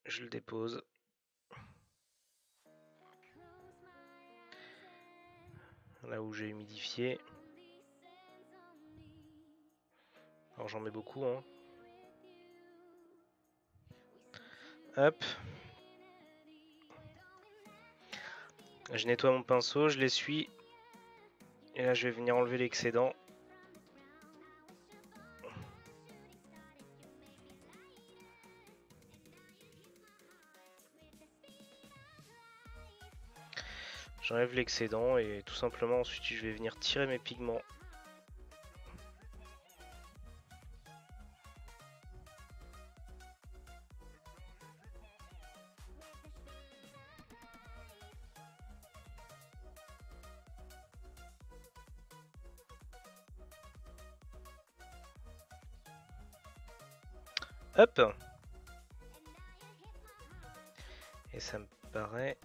Je le dépose. Là où j'ai humidifié. Alors j'en mets beaucoup hein. Hop. Je nettoie mon pinceau, je l'essuie. Et là je vais venir enlever l'excédent. J'enlève l'excédent et tout simplement ensuite je vais venir tirer mes pigments. Hop. Et ça me paraît...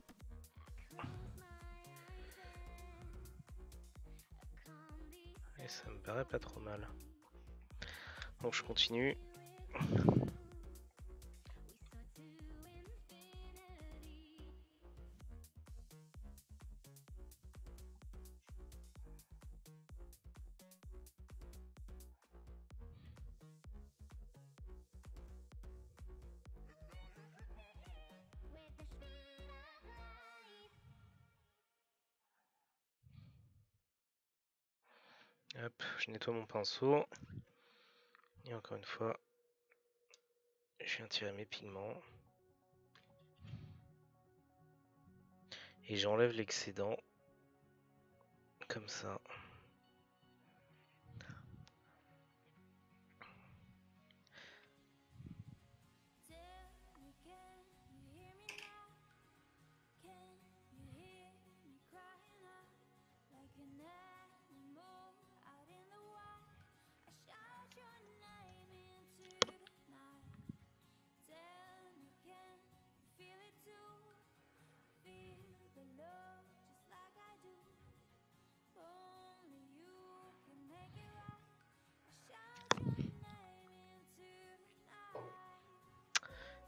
Et ça me paraît pas trop mal. Donc je continue. Hop, je nettoie mon pinceau. Et encore une fois, je viens tirer mes pigments. Et j'enlève l'excédent. Comme ça.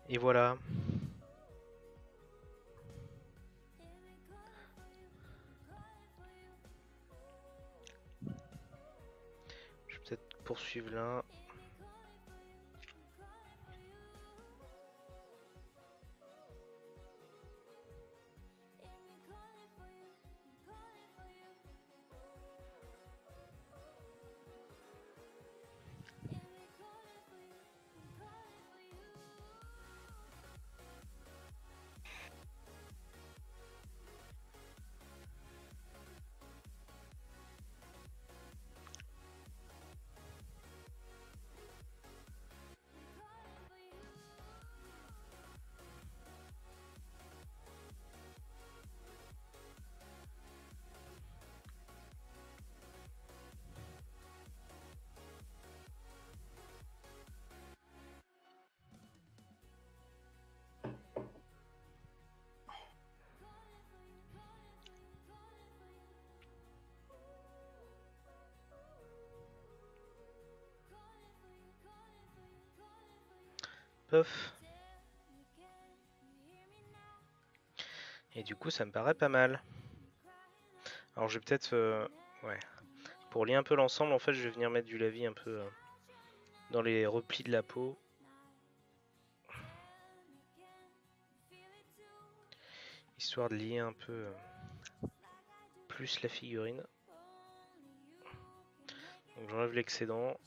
Et voilà. Je vais peut-être poursuivre là. Pof. Et du coup, ça me paraît pas mal. Alors, je vais peut-être... ouais. Pour lier un peu l'ensemble, en fait, je vais venir mettre du lavis un peu dans les replis de la peau. Histoire de lier un peu plus la figurine. Donc, j'enlève l'excédent.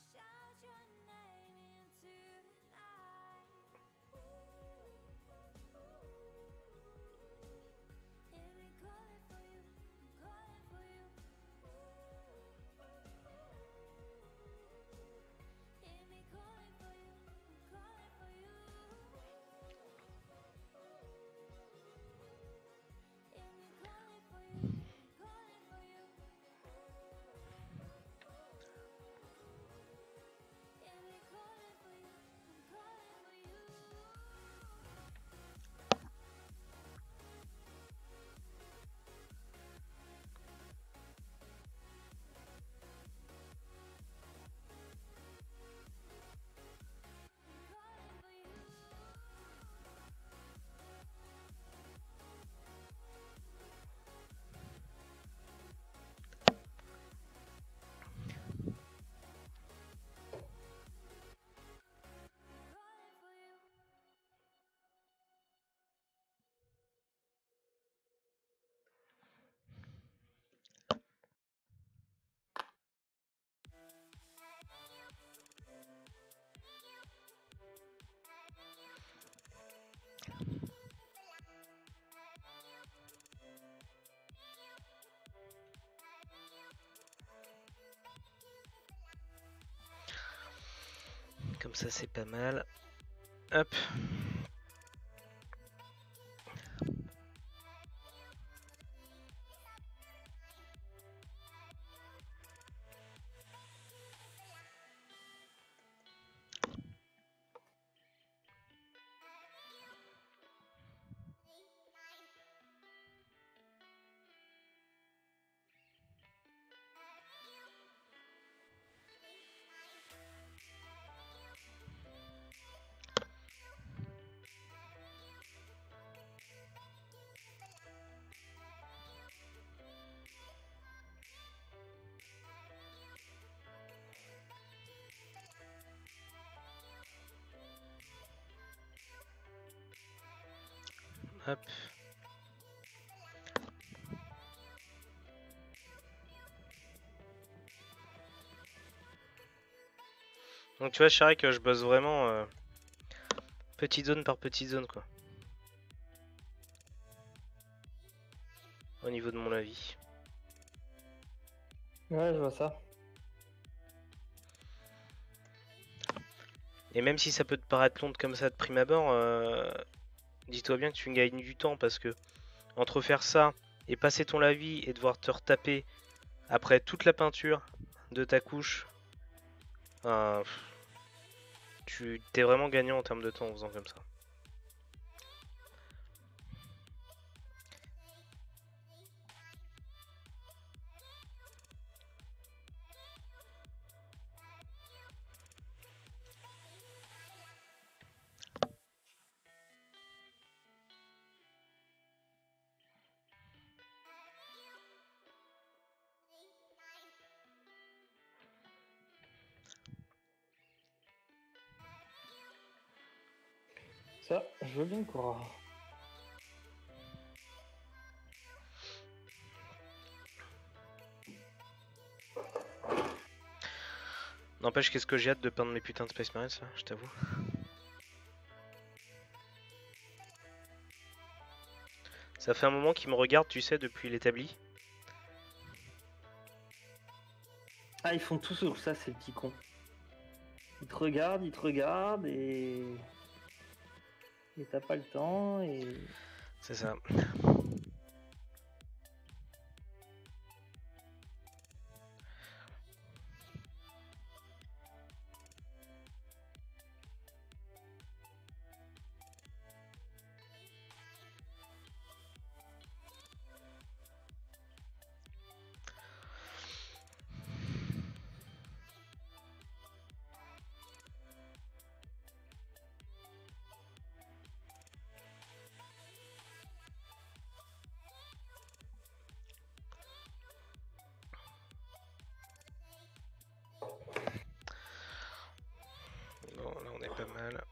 ça c'est pas mal. Hop. Hop. Donc tu vois, je dirais que je bosse vraiment petite zone par petite zone quoi. Au niveau de mon avis. Ouais, je vois ça. Et même si ça peut te paraître long comme ça de prime abord, dis-toi bien que tu gagnes du temps parce que entre faire ça et passer ton lavis et devoir te retaper après toute la peinture de ta couche, tu t'es vraiment gagnant en termes de temps en faisant comme ça. Ça, je veux bien le croire. N'empêche, qu'est-ce que j'ai hâte de peindre mes putains de Space Marines là, je t'avoue. Ça fait un moment qu'ils me regardent, tu sais, depuis l'établi. Ah, ils font tout sur ça, ces petits cons. Ils te regardent et t'as pas le temps et... C'est ça. Bon, là on est pas mal.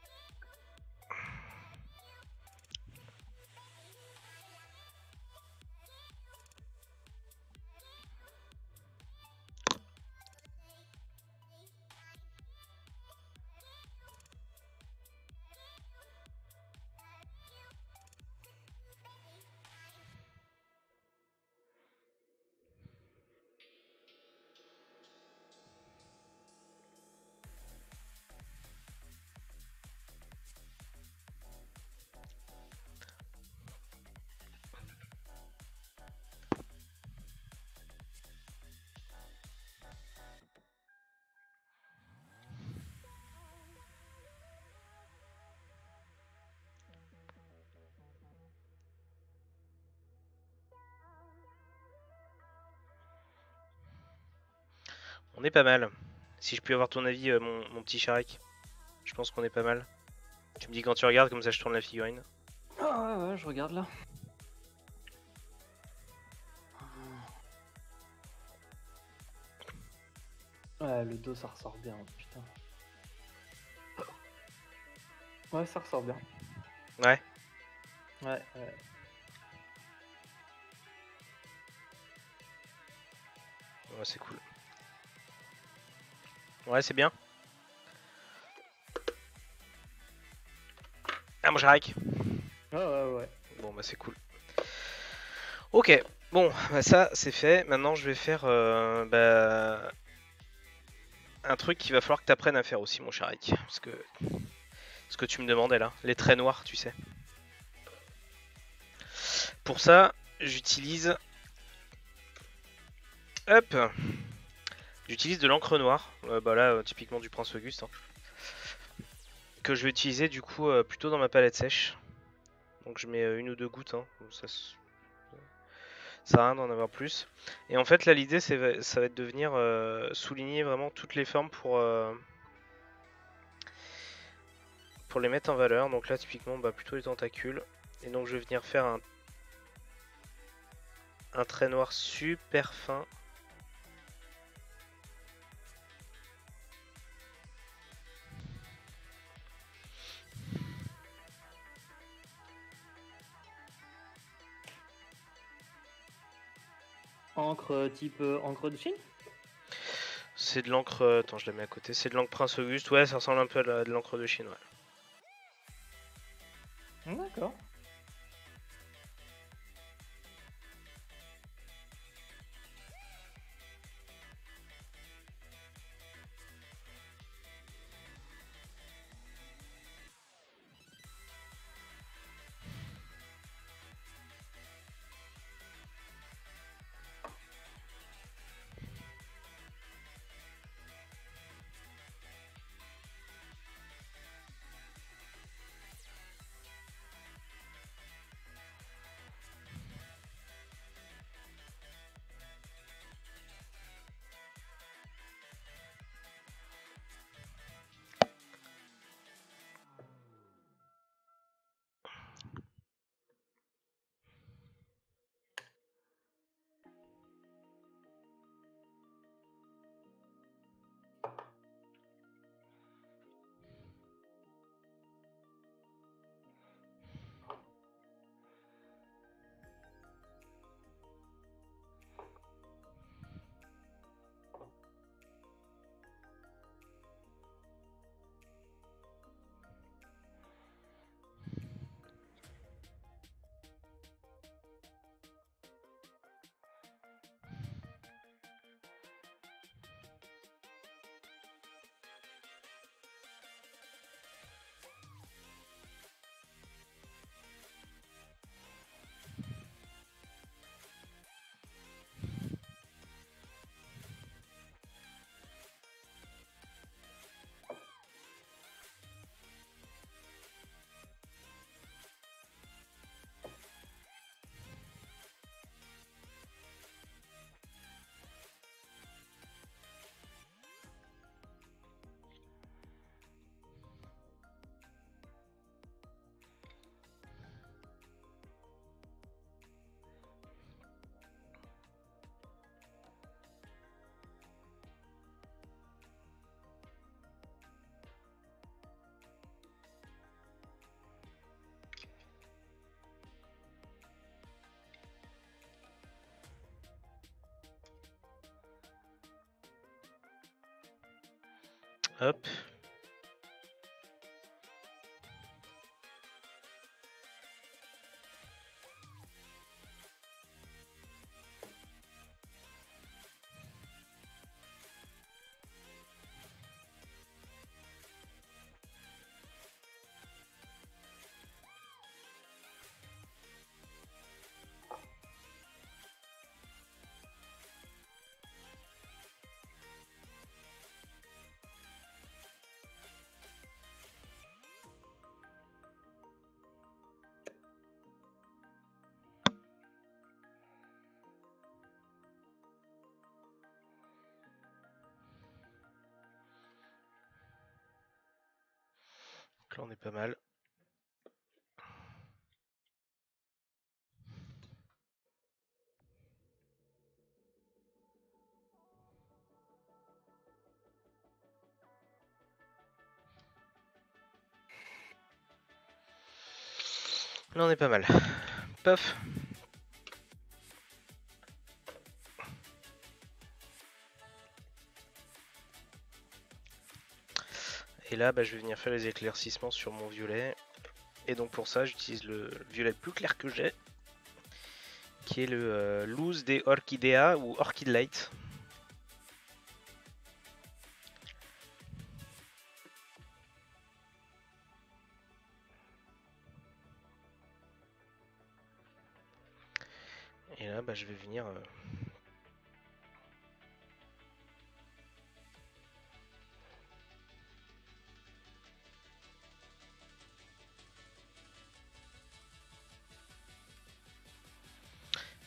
On est pas mal. Si je puis avoir ton avis, mon petit Charek, je pense qu'on est pas mal. Tu me dis quand tu regardes, comme ça je tourne la figurine. Ah ouais, je regarde là. Ouais, le dos ça ressort bien, putain. Ouais, ça ressort bien. Ouais. Ouais. Ouais, c'est cool. Ouais, c'est bien. Ah, mon Charek. Ouais. Bon, bah c'est cool. Ok, bon, bah ça c'est fait. Maintenant je vais faire un truc qu'il va falloir que tu apprennes à faire aussi, mon cher Ike. Parce que ce que tu me demandais là, les traits noirs, tu sais. Pour ça, j'utilise... Hop! J'utilise de l'encre noire, bah là typiquement du Prince Auguste, hein, que je vais utiliser du coup plutôt dans ma palette sèche. Donc je mets 1 ou 2 gouttes, hein, ça sert à rien d'en avoir plus. Et en fait là l'idée ça va être de venir souligner vraiment toutes les formes pour les mettre en valeur. Donc là typiquement bah, plutôt les tentacules. Et donc je vais venir faire un trait noir super fin. Encre type encre de Chine? C'est de l'encre... attends, je la mets à côté. C'est de l'encre Prince Auguste. Ouais, ça ressemble un peu à de l'encre de Chine, ouais. D'accord. Hop. Donc là on est pas mal. Là on est pas mal. Paf. Et là bah, je vais venir faire les éclaircissements sur mon violet. Et donc pour ça j'utilise le violet le plus clair que j'ai, qui est le Luz de Orchidea ou Orchid Light. Et là, bah, je vais venir.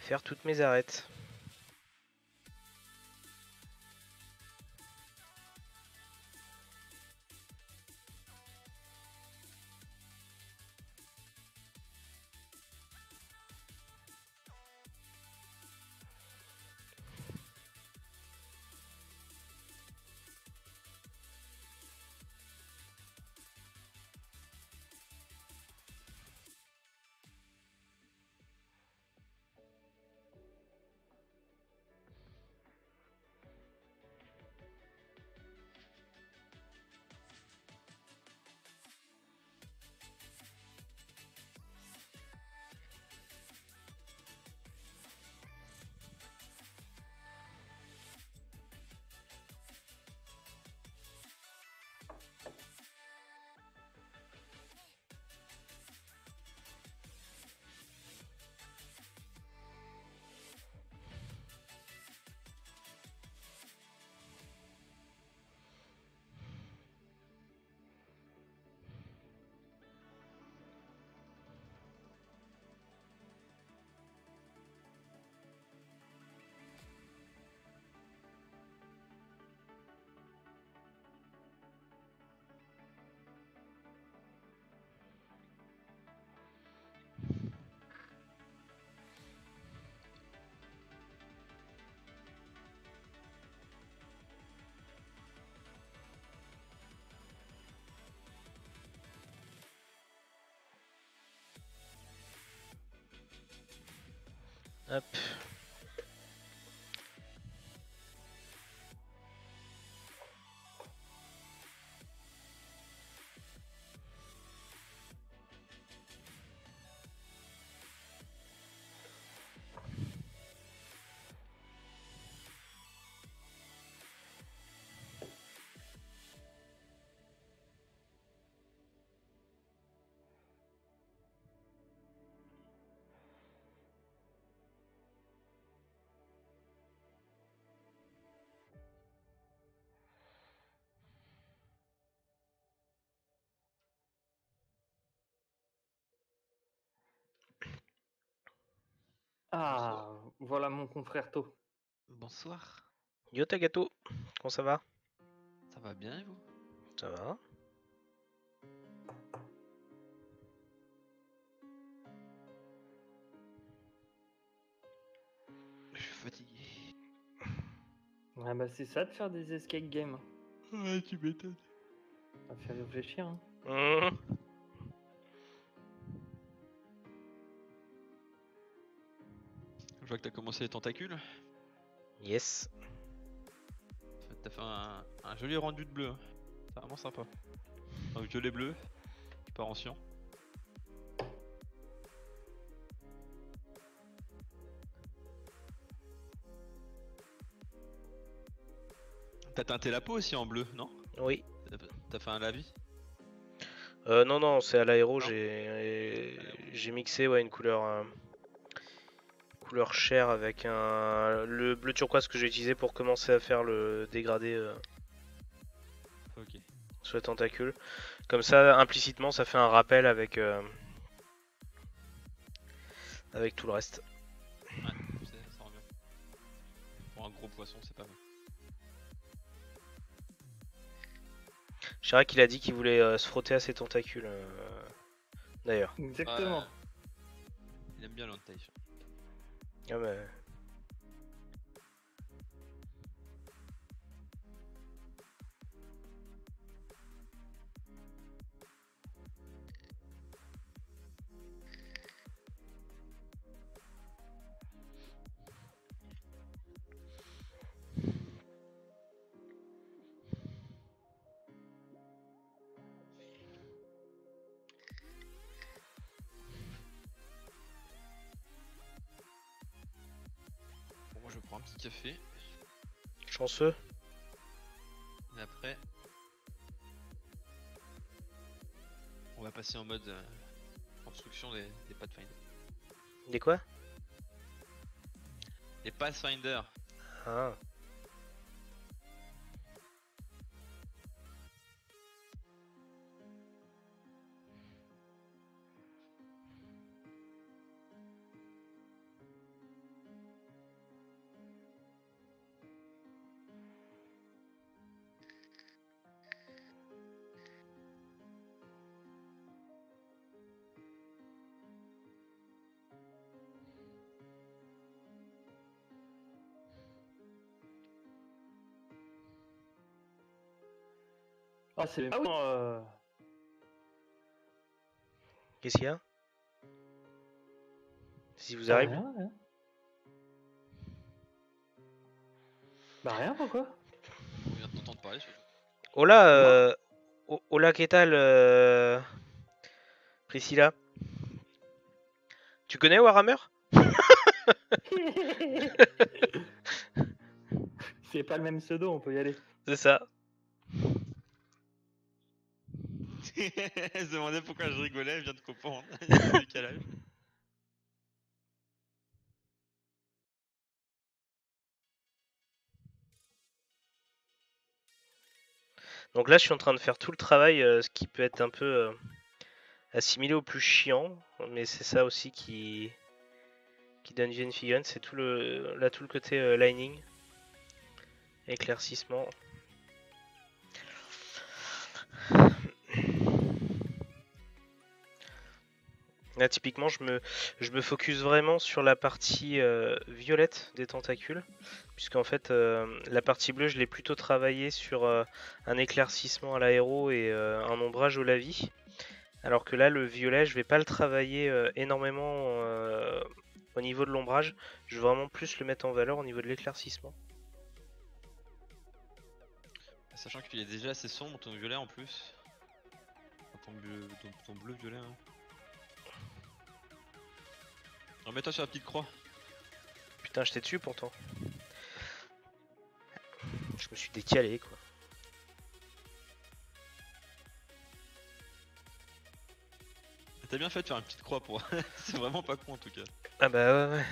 Faire toutes mes arêtes. Hop. Ah, voilà mon confrère To. Bonsoir, Yo Tagato, comment ça va? ça va bien et vous? Ça va? Je suis fatigué. Ah bah c'est ça de faire des escape games. Ouais, tu m'étonnes. Ça fait réfléchir. Hein. Mmh. Je vois que t'as commencé les tentacules. Yes. T'as fait un joli rendu de bleu. Hein. C'est vraiment sympa. Un violet bleu qui part en cyan. T'as teinté la peau aussi en bleu, non? Oui. T'as fait un lavis? Non, non, c'est à l'aéro, Non. j'ai mixé ouais, une couleur chair avec le bleu turquoise que j'ai utilisé pour commencer à faire le dégradé Ok. sur les tentacules. Comme ça, implicitement, ça fait un rappel avec tout le reste. Ouais, ça rend bien. Pour un gros poisson, c'est pas mal. Chirac, il a dit qu'il voulait se frotter à ses tentacules. D'ailleurs. Exactement. Ouais. Il aime bien l'entaille. Ah bah, Bon, moi je prends un petit café. chanceux. Et après, on va passer en mode construction des Pathfinder. Des quoi? Et Pathfinder. Ah. Ah, c'est... Ah oui, Qu'est-ce qu'il y a? Si vous bah arrive. rien, rien. Bah rien, pourquoi? On vient de t'entendre parler surtout. Hola, hola, ¿qué tal, Priscilla? Tu connais Warhammer? C'est pas le même pseudo, on peut y aller. C'est ça. Elle se demandait pourquoi je rigolais, elle vient de comprendre. Il y a un décalage. Donc là, je suis en train de faire tout le travail, ce qui peut être un peu assimilé au plus chiant, mais c'est ça aussi qui donne Jane Figan, c'est tout le côté lining, éclaircissement. Là, typiquement, je me focus vraiment sur la partie violette des tentacules, puisqu'en fait, la partie bleue, je l'ai plutôt travaillé sur un éclaircissement à l'aéro et un ombrage au lavis. Alors que là, le violet, je vais pas le travailler énormément au niveau de l'ombrage. Je veux vraiment plus le mettre en valeur au niveau de l'éclaircissement. Sachant qu'il est déjà assez sombre ton violet en plus. Enfin, ton bleu violet. Hein. Remets-toi sur la petite croix. Putain, j'étais dessus pourtant. Je me suis décalé quoi. T'as bien fait de faire une petite croix pour. C'est vraiment pas con en tout cas. Ah bah ouais.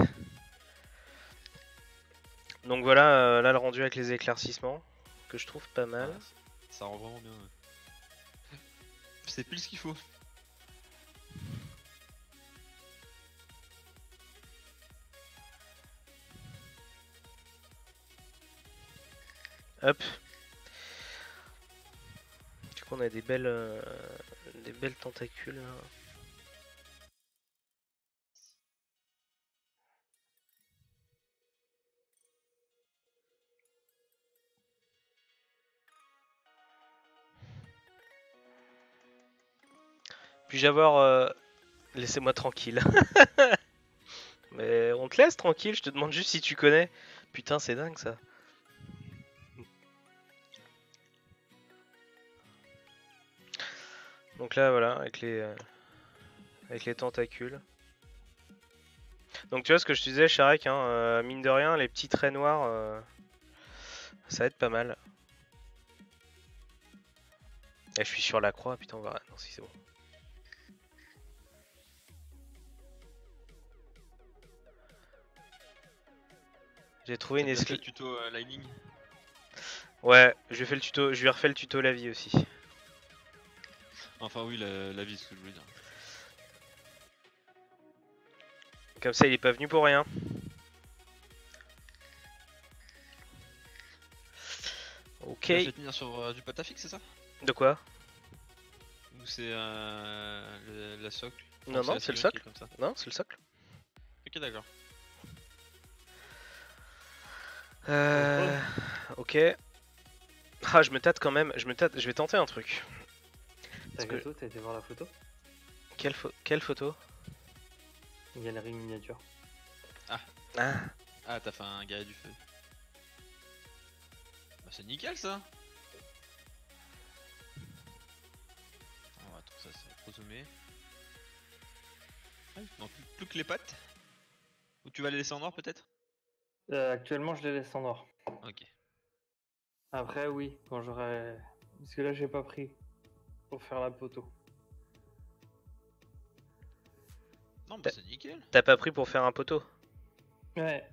Donc voilà, là le rendu avec les éclaircissements, que je trouve pas mal. Ah, ça rend vraiment bien. Ouais. C'est pile ce qu'il faut. Hop. Du coup on a des belles tentacules là. Puis-je avoir... Laissez-moi tranquille. Mais on te laisse tranquille, je te demande juste si tu connais. Putain, c'est dingue ça. Donc là, voilà, avec les tentacules. Donc tu vois ce que je te disais, Sharek, hein, mine de rien, les petits traits noirs, ça va être pas mal. Et je suis sur la croix, putain, on va... Non, si c'est bon. J'ai trouvé une esclave. Tuto lining. Ouais, je lui ai refait le tuto la vie aussi. Enfin oui, la vie, ce que je voulais dire. Comme ça, il est pas venu pour rien. Ok. Tu vas tenir sur du patafix, c'est ça? De quoi? Ou c'est la socle? Non, non, c'est le socle. Comme ça. Non, c'est le socle. Ok, d'accord. Ok. Ah, je me tâte quand même. Je vais tenter un truc. T'as gâteau, t'as été voir la photo? Quelle photo? Galerie miniature. Ah. Ah, t'as fait un guerrier du feu. Bah, c'est nickel ça. On va trouver ça, c'est trop zoomé. Non, plus que les pattes. Ou tu vas les laisser en noir peut-être? Actuellement, je les laisse en noir. Ok. Après, oui, quand j'aurai... Parce que là, j'ai pas pris pour faire la photo. Non, bah c'est nickel. T'as pas pris pour faire un poteau? Ouais.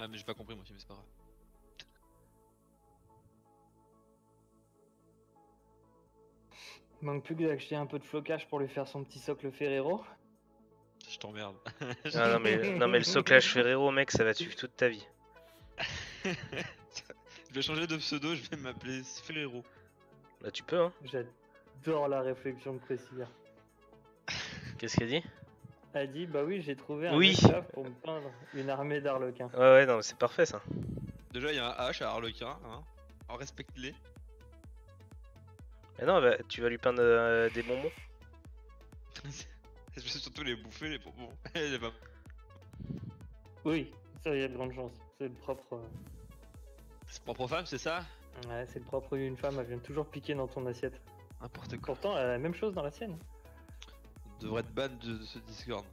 Ah, mais j'ai pas compris moi aussi, mais c'est pas grave. Il manque plus que d'acheter un peu de flocage pour lui faire son petit socle Ferrero. Je t'emmerde. Ah, non, mais le soclage Ferrero, mec, ça va te suivre toute ta vie. Je vais changer de pseudo, je vais m'appeler Ferrero. Bah, tu peux, hein. J'adore la réflexion de Priscilla. Qu'est-ce qu'elle dit? Elle dit bah oui, j'ai trouvé un Oui. esclave pour me peindre une armée d'arlequins. Ouais, non, mais c'est parfait ça. Déjà, il y a un H à Harlequin, hein. Alors respecte-les. Mais non, bah, tu vas lui peindre des bonbons. Je vais surtout les bouffer, les bonbons. Elle va- Oui, ça y a de grandes chances. C'est le propre. C'est propre aux femmes, c'est ça? Ouais, c'est le propre d'une femme, elle vient toujours piquer dans ton assiette. N'importe quoi. Pourtant, elle a la même chose dans la sienne. On devrait être ban de ce Discord.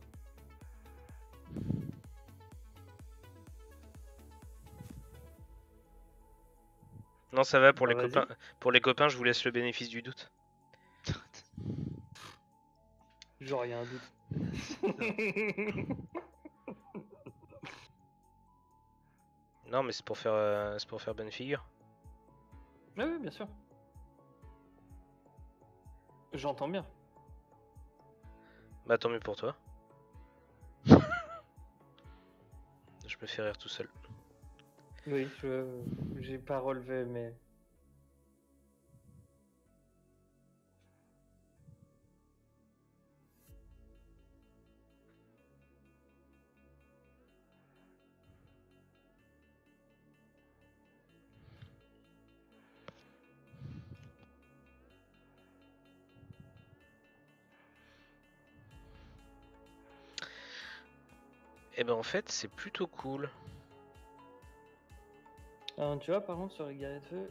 Non, ça va, pour Bah, les vas-y. copains. Pour les copains, je vous laisse le bénéfice du doute. Genre, y a un doute. Non, mais c'est pour faire bonne figure. Ah oui, bien sûr. J'entends bien. Bah, tant mieux pour toi. Je me fais rire tout seul. Oui, j'ai pas relevé, mais. Et ben en fait, c'est plutôt cool. Tu vois, par contre, sur les guerriers de feu,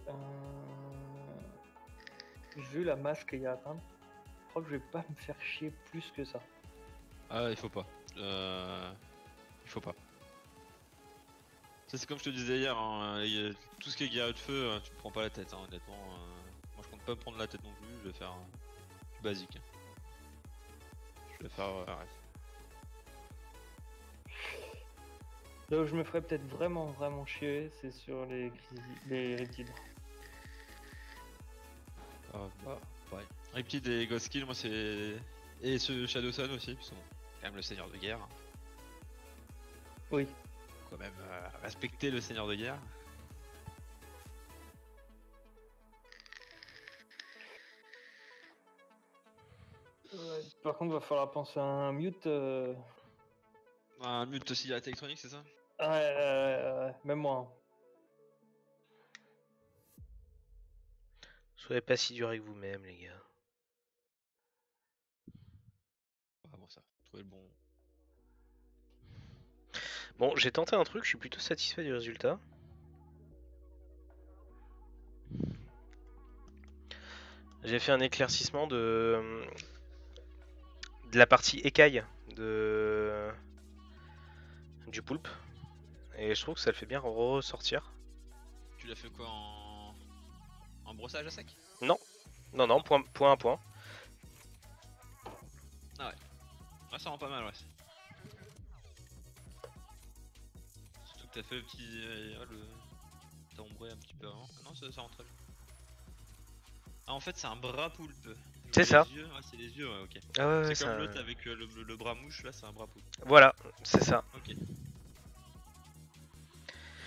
vu la masse qu'il y a à peindre, je crois que je vais pas me faire chier plus que ça. Ah, il faut pas. Il faut pas. Ça, c'est comme je te disais hier, hein, tout ce qui est guerrier de feu, tu te prends pas la tête, hein, honnêtement. Moi, je compte pas me prendre la tête non plus, je vais faire du basique. Je vais faire. Ouais. Là où je me ferais peut-être vraiment chier, c'est sur les reptiles. Ouais. Riptide et Ghostkill, moi c'est. Et ce Shadow Sun aussi, qui sont quand même le seigneur de guerre. Oui. Faut quand même respecter le seigneur de guerre. Par contre, va falloir penser à un mute. Un mute aussi à électronique, c'est ça? Même moi. Hein. Soyez pas si dur avec vous-même, les gars. Ah bon, ça, trouver le bon. Bon, j'ai tenté un truc, je suis plutôt satisfait du résultat. J'ai fait un éclaircissement de la partie écaille du poulpe. Et je trouve que ça le fait bien ressortir. Tu l'as fait quoi en brossage à sec? Non, point à point. Ah, ça rend pas mal, ouais. Surtout que t'as fait le petit. T'as ombré un petit peu avant. Non, ça rend très bien. Ah, en fait, c'est un bras poulpe. C'est ça. Les yeux, ouais, c'est les yeux, ouais, ok. Ah ouais, C'est c'est comme un- l'autre avec le bras mouche, là, c'est un bras poulpe. Voilà, c'est ça. Ok. Non,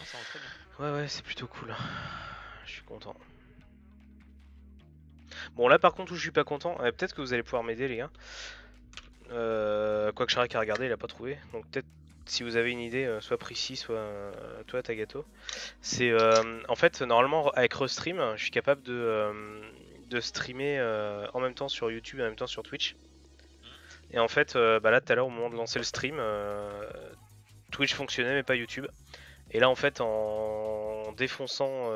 ça rend très bien. Ouais, c'est plutôt cool. Je suis content. Bon, là par contre, où je suis pas content, peut-être que vous allez pouvoir m'aider, les gars. Quoique Sharak a regardé, il a pas trouvé. Donc, peut-être si vous avez une idée, soit Prissy, soit toi, Tagato. C'est en fait, normalement, avec Restream, je suis capable de streamer en même temps sur YouTube et en même temps sur Twitch. Et en fait, bah là, tout à l'heure, au moment de lancer le stream, Twitch fonctionnait, mais pas YouTube. Et là, en fait, en défonçant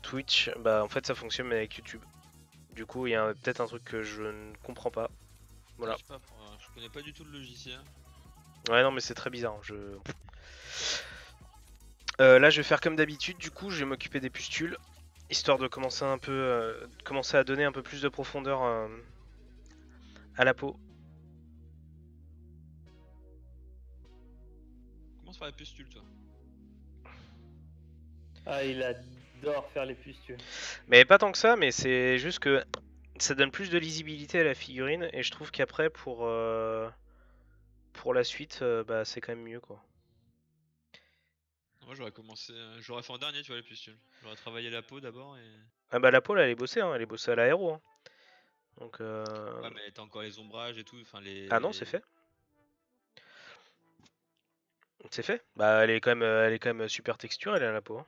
Twitch, bah en fait ça fonctionne mais avec YouTube. Du coup il y a peut-être un truc que je ne comprends pas. Voilà. Je sais pas, je connais pas du tout le logiciel. Ouais non mais c'est très bizarre. Là je vais faire comme d'habitude, du coup je vais m'occuper des pustules, histoire de commencer un peu commencer à donner un peu plus de profondeur à la peau. faire les pustules, toi. Ah, il adore faire les pustules. Mais pas tant que ça, mais c'est juste que ça donne plus de lisibilité à la figurine et je trouve qu'après pour la suite, bah c'est quand même mieux quoi. Moi j'aurais commencé, j'aurais fait en dernier, tu vois, les pustules. J'aurais travaillé la peau d'abord et. Ah bah la peau là, elle est bossée, hein, elle est bossée à l'aéro. Hein. Donc Ouais, mais t'as encore les ombrages et tout, enfin les. ah non, c'est fait. C'est fait. Bah elle est quand même super texturée là, la peau. Hein.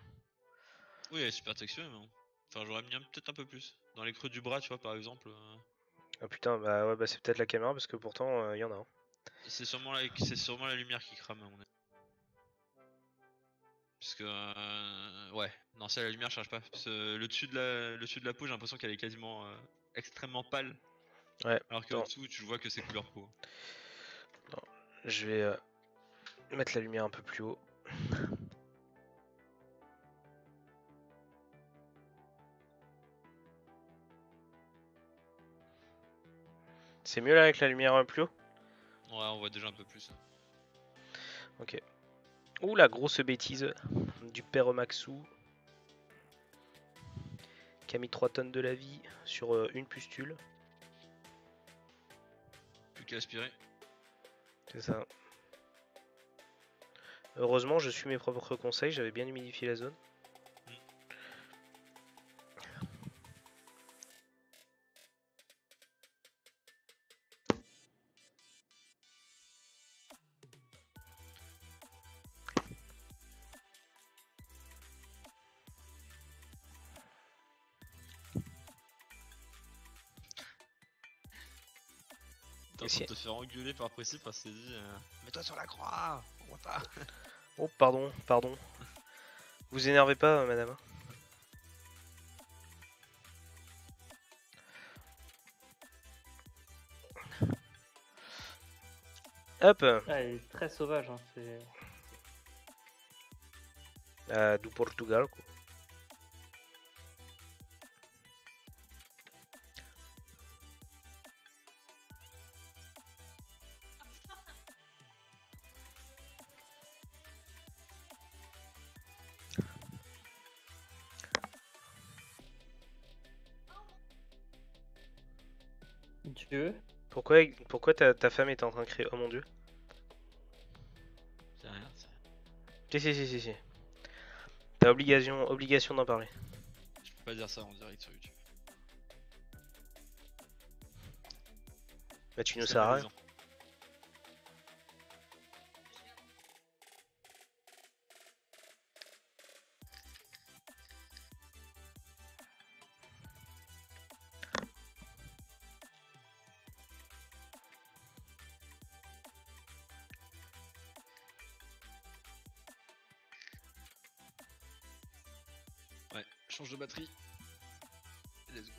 Oui, elle est super texturée, mais bon. Enfin, j'aurais mis peut-être un peu plus. Dans les creux du bras, tu vois, par exemple. Ah putain, bah ouais, bah c'est peut-être la caméra parce que pourtant il y en a. Hein. C'est sûrement la lumière qui crame, à mon avis. Parce que ouais, non, ça la lumière charge pas. Parce que le dessus de la peau, j'ai l'impression qu'elle est quasiment extrêmement pâle. Ouais. Alors que Non, dessous, tu vois que c'est couleur peau. je vais mettre la lumière un peu plus haut. C'est mieux là avec la lumière plus haut? Ouais, on voit déjà un peu plus. Ok. Ouh la grosse bêtise du père Maxou. Qui a mis 3 tonnes de la vie sur une pustule. Plus qu'à aspirer. C'est ça. Heureusement, je suis mes propres conseils, j'avais bien humidifié la zone. T'es en train de te faire engueuler par Précis parce qu'il s'est dit mets-toi sur la croix, on voit pas. Oh pardon, pardon. Vous énervez pas madame. Hop. Ah, il est très sauvage. Hein, Du Portugal quoi. Dieu. Pourquoi ta femme est en train de crier? Oh mon dieu. C'est rien, Si. T'as obligation d'en parler. je peux pas dire ça en direct sur YouTube. Bah tu nous C'est sers à rien. malaisant. Ouais, change de batterie. Let's go.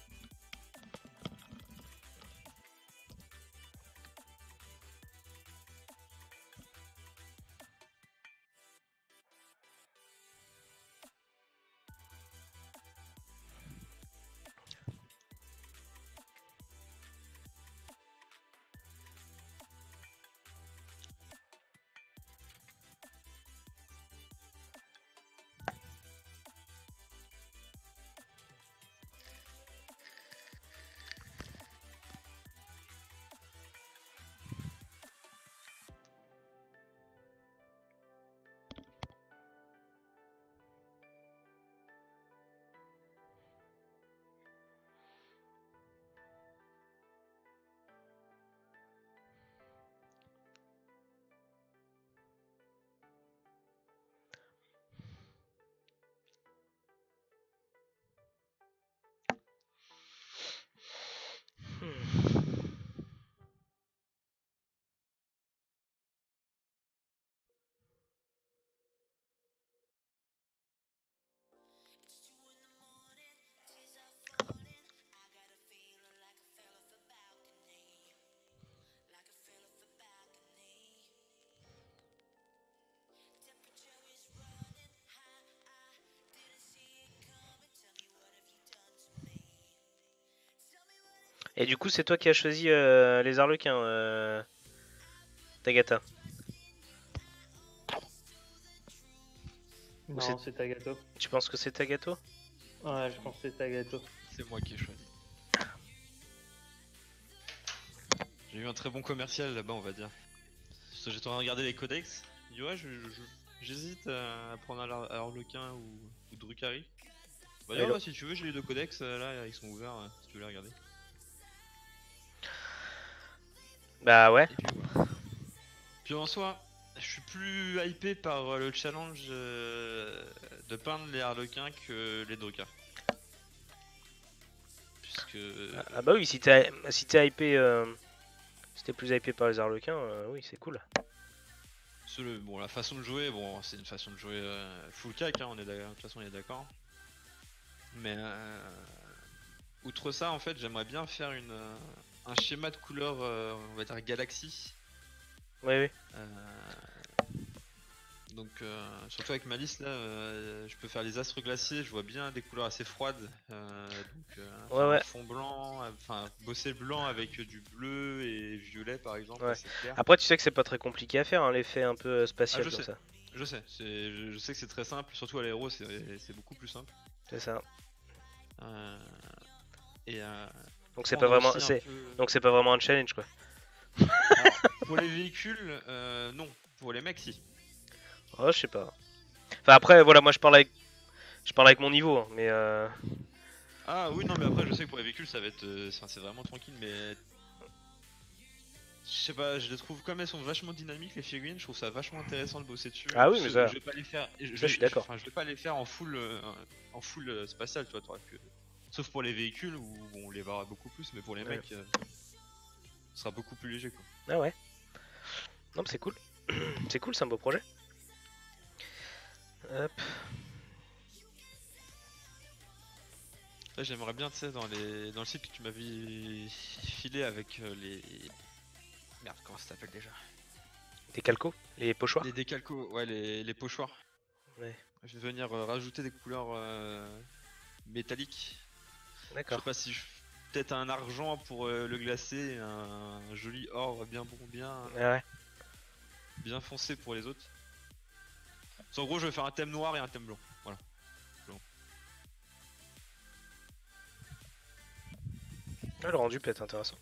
Et du coup, c'est toi qui as choisi les Arlequins, Tagata. Non, c'est Tagato. Tu penses que c'est Tagato? Ouais, je pense que c'est Tagato. C'est moi qui ai choisi. J'ai eu un très bon commercial là-bas, on va dire. J'étais en train de regarder les codex. Il dit ouais, j'hésite à prendre un Harlequin ou Drukhari. Bah, Ouais, ouais, si tu veux, j'ai les deux codex là, ils sont ouverts si tu veux les regarder. Bah ouais. Et puis, voilà. Puis en soi, je suis plus hypé par le challenge de peindre les Harlequins que les Drukhar. Puisque. Ah bah oui, si t'es hypé, si t'es plus hypé par les Harlequins, oui, c'est cool. Bon, la façon de jouer, bon, c'est une façon de jouer full cac, hein, de toute façon on est d'accord. Mais outre ça, en fait, j'aimerais bien faire un schéma de couleur, on va dire galaxie. Oui, oui. Donc, surtout avec ma liste là, je peux faire les astres glaciers, je vois bien des couleurs assez froides. Ouais. Un fond blanc, enfin, bosser le blanc avec du bleu et violet par exemple, Ouais. c'est clair. Après, tu sais que c'est pas très compliqué à faire, hein, l'effet un peu spatial je comme sais. ça. Je sais, je sais que c'est très simple, surtout à l'aéro, c'est beaucoup plus simple. C'est ça. Donc c'est pas vraiment, donc c'est pas vraiment un challenge quoi. Alors, pour les véhicules, non. Pour les mecs, si. Oh, je sais pas. Enfin après, voilà, moi je parle avec mon niveau, hein, mais Ah oui, non, mais après, je sais que pour les véhicules, ça va être, c'est vraiment tranquille, mais je sais pas, je les trouve comme elles sont vachement dynamiques les figurines, je trouve ça vachement intéressant de bosser dessus. Ah oui, mais ça. Je vais pas les faire. Je suis d'accord. Enfin, je vais pas les faire en full, spatial, tu vois, sauf pour les véhicules où bon, on les verra beaucoup plus, mais pour les mecs, ce sera beaucoup plus léger quoi. Ah ouais. Non, mais c'est cool. C'est cool, c'est un beau projet. Hop. Là, j'aimerais bien, tu sais, dans le site que tu m'avais filé avec les. Merde, comment ça s'appelle déjà? Des calcos, les pochoirs. Les décalcos, ouais, les pochoirs. Ouais. Je vais venir rajouter des couleurs métalliques. Je D'accord. sais pas si peut-être un argent pour le glacer, un joli or bien bon, Ouais. bien foncé pour les autres. En gros, je vais faire un thème noir et un thème blanc. Voilà. Ah, le rendu peut être intéressant.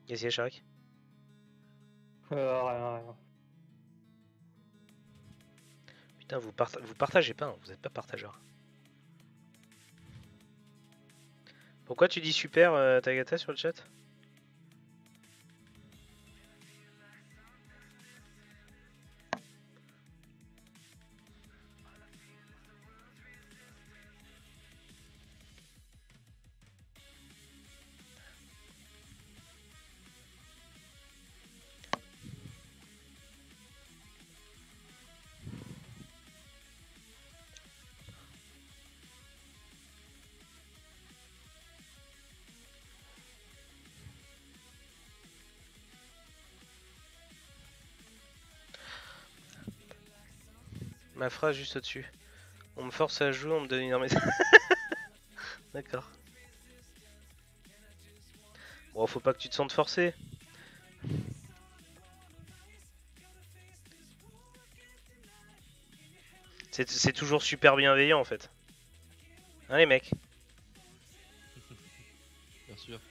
Qu'est-ce qu'il y a, Charik? Rien. Putain, vous partagez pas, hein, vous êtes pas partageur. Pourquoi tu dis super, Tagata, sur le chat? Ma phrase juste au-dessus. On me force à jouer, on me donne une armée. D'accord. Bon, faut pas que tu te sentes forcé. C'est toujours super bienveillant en fait. Hein les mecs? Bien sûr.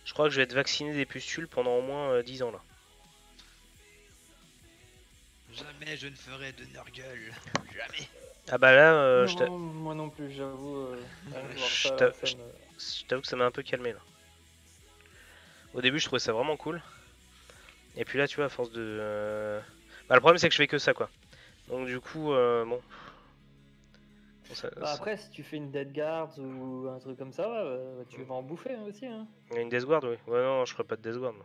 Je crois que je vais être vacciné des pustules pendant au moins 10 ans là. Jamais je ne ferai de Nurgle. Jamais. Ah bah là, Non, moi non plus, j'avoue. Rien que voir je ça, ça me... t'avoue que ça m'a un peu calmé là. Au début, je trouvais ça vraiment cool. Et puis là, tu vois, à force de... Bah, le problème, c'est que je fais que ça, quoi. Donc du coup, bon... Bon, Bah après, si tu fais une Dead Guard ou un truc comme ça, tu vas en bouffer hein, aussi. Hein. Il y a une Death Guard, oui. Ouais, non, je ferai pas de Death Guard, moi.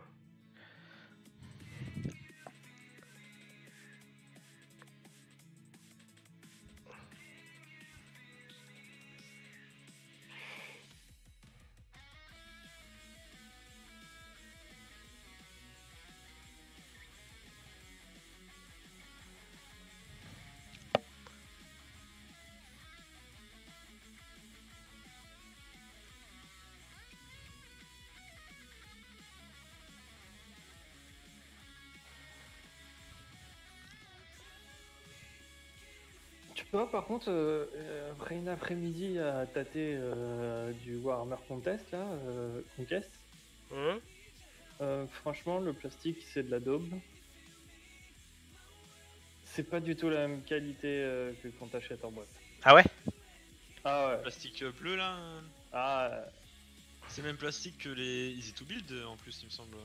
Tu vois, par contre, après une après-midi à tâter du Warhammer Contest, là, Conquest, Hum. franchement, le plastique, c'est de la daube. C'est pas du tout la même qualité que quand t'achètes en boîte. Ah ouais? Ah ouais. Plastique bleu là. Ah, C'est le même plastique que les Easy to Build en plus, il me semble.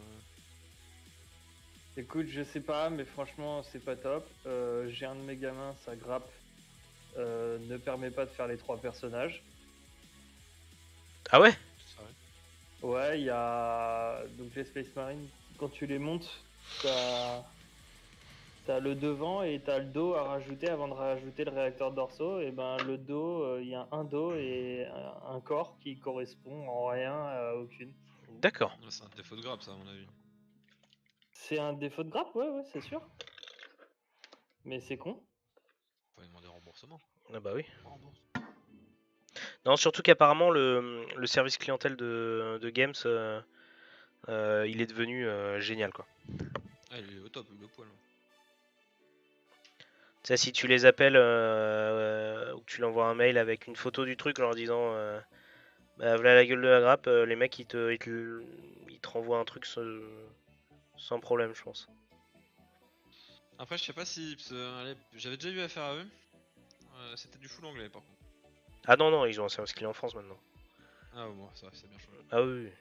écoute, je sais pas, mais franchement, c'est pas top. J'ai un de mes gamins, sa grappe ne permet pas de faire les 3 personnages. Ah ouais? C'est vrai. Ouais, il y a donc les Space Marines, quand tu les montes, t'as le devant et t'as le dos à rajouter avant de rajouter le réacteur dorsaux. Et ben le dos, il y a un dos et un corps qui correspond en rien à aucune. D'accord. Ouais, c'est un défaut de grappe ça à mon avis. C'est un défaut de grappe, ouais, c'est sûr. Mais c'est con. Faut lui demander remboursement. Ah bah oui. On rembourse. Non, surtout qu'apparemment, le service clientèle de Games, il est devenu génial, quoi. Ah, il est au top, le poil. Tu sais, si tu les appelles ou que tu leur envoies un mail avec une photo du truc en leur disant bah voilà la gueule de la grappe, les mecs ils te renvoient un truc sans problème, je pense. Après, je sais pas si. J'avais déjà eu affaire à eux. C'était du full anglais par contre. Ah non, non, ils ont un service client en France maintenant. Ah, bon, ça c'est bien changé. Ah oui, oui.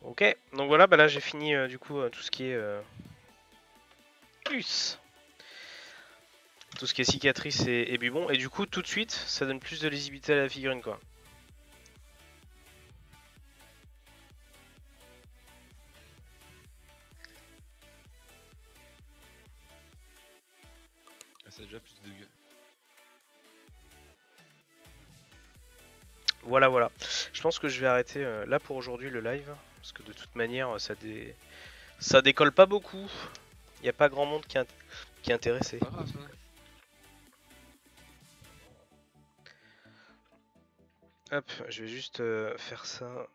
Ok, donc voilà, bah là j'ai fini du coup tout ce qui est us. Tout ce qui est cicatrice et bubon. Et du coup tout de suite ça donne plus de lisibilité à la figurine quoi. Ah, c'est déjà plus dégueu. Voilà, voilà. Je pense que je vais arrêter là pour aujourd'hui le live. Parce que de toute manière ça décolle pas beaucoup. Il n'y a pas grand monde qui est intéressé. Pas grave ça. Hop, je vais juste faire ça.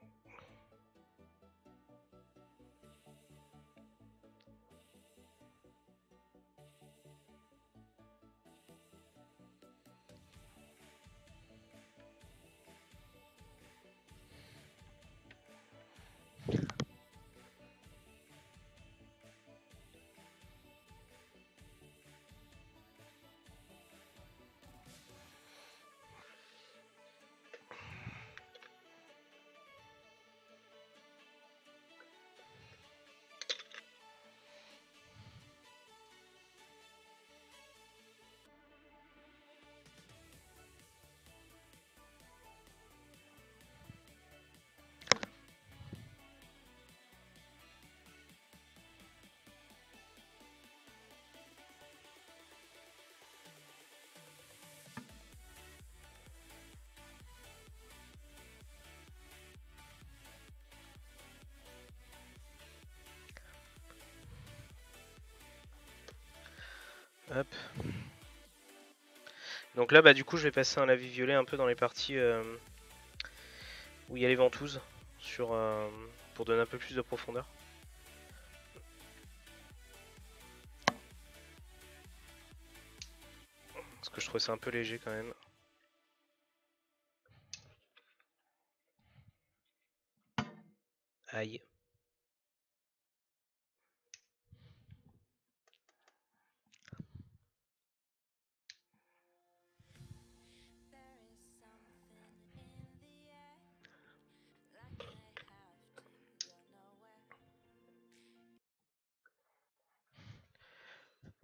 Hop. Donc là, bah du coup, je vais passer un lavis violet un peu dans les parties où il y a les ventouses pour donner un peu plus de profondeur. Parce que je trouvais ça un peu léger quand même. Aïe.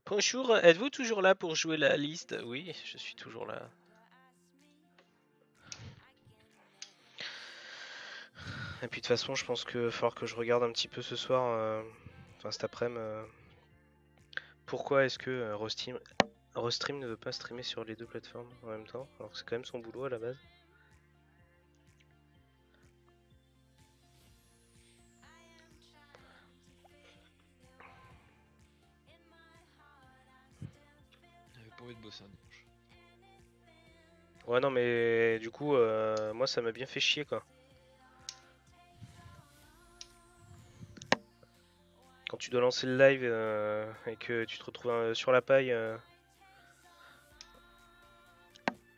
Bonjour, êtes-vous toujours là pour jouer la liste? Oui, je suis toujours là. Et puis de toute façon, je pense qu'il va falloir que je regarde un petit peu ce soir, enfin cet après-midi, pourquoi est-ce que Restream ne veut pas streamer sur les deux plateformes en même temps, alors que c'est quand même son boulot à la base. J'avais pas envie de bosser un dimanche. Ouais, non, mais du coup, moi ça m'a bien fait chier quoi. Quand tu dois lancer le live et que tu te retrouves sur la paille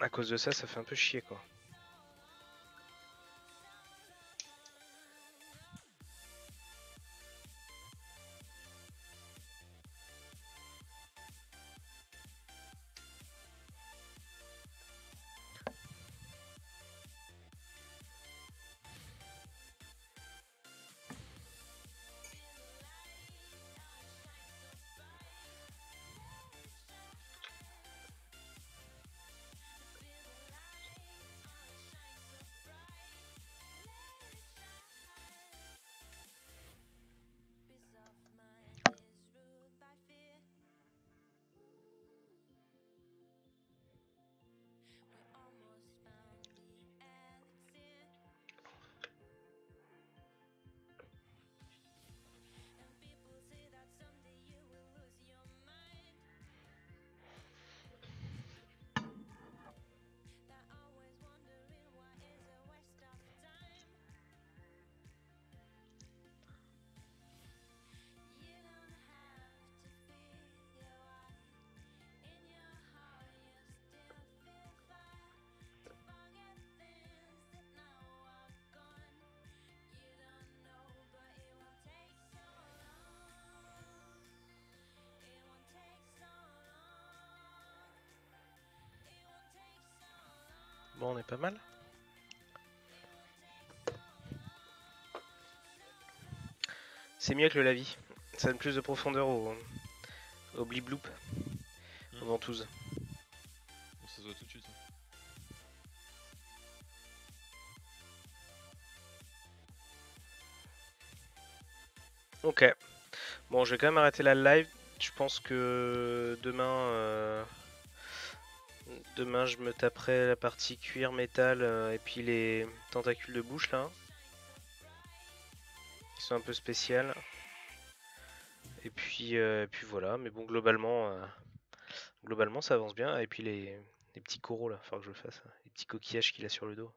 à cause de ça, ça fait un peu chier quoi. Bon, on est pas mal. C'est mieux que le lavis. Ça donne plus de profondeur au blibloop, aux ventouses. Bon, ça se voit tout de suite. Ok. Bon, je vais quand même arrêter la live. Je pense que demain je me taperai la partie cuir, métal et puis les tentacules de bouche là. Qui sont un peu spéciales. Et puis voilà. Mais bon, globalement ça avance bien. Et puis les petits coraux là, il faut que je le fasse. Les petits coquillages qu'il a sur le dos.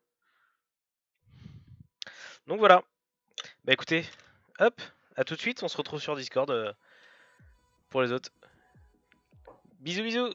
Donc voilà. Bah écoutez, hop, à tout de suite. On se retrouve sur Discord pour les autres. Bisous bisous.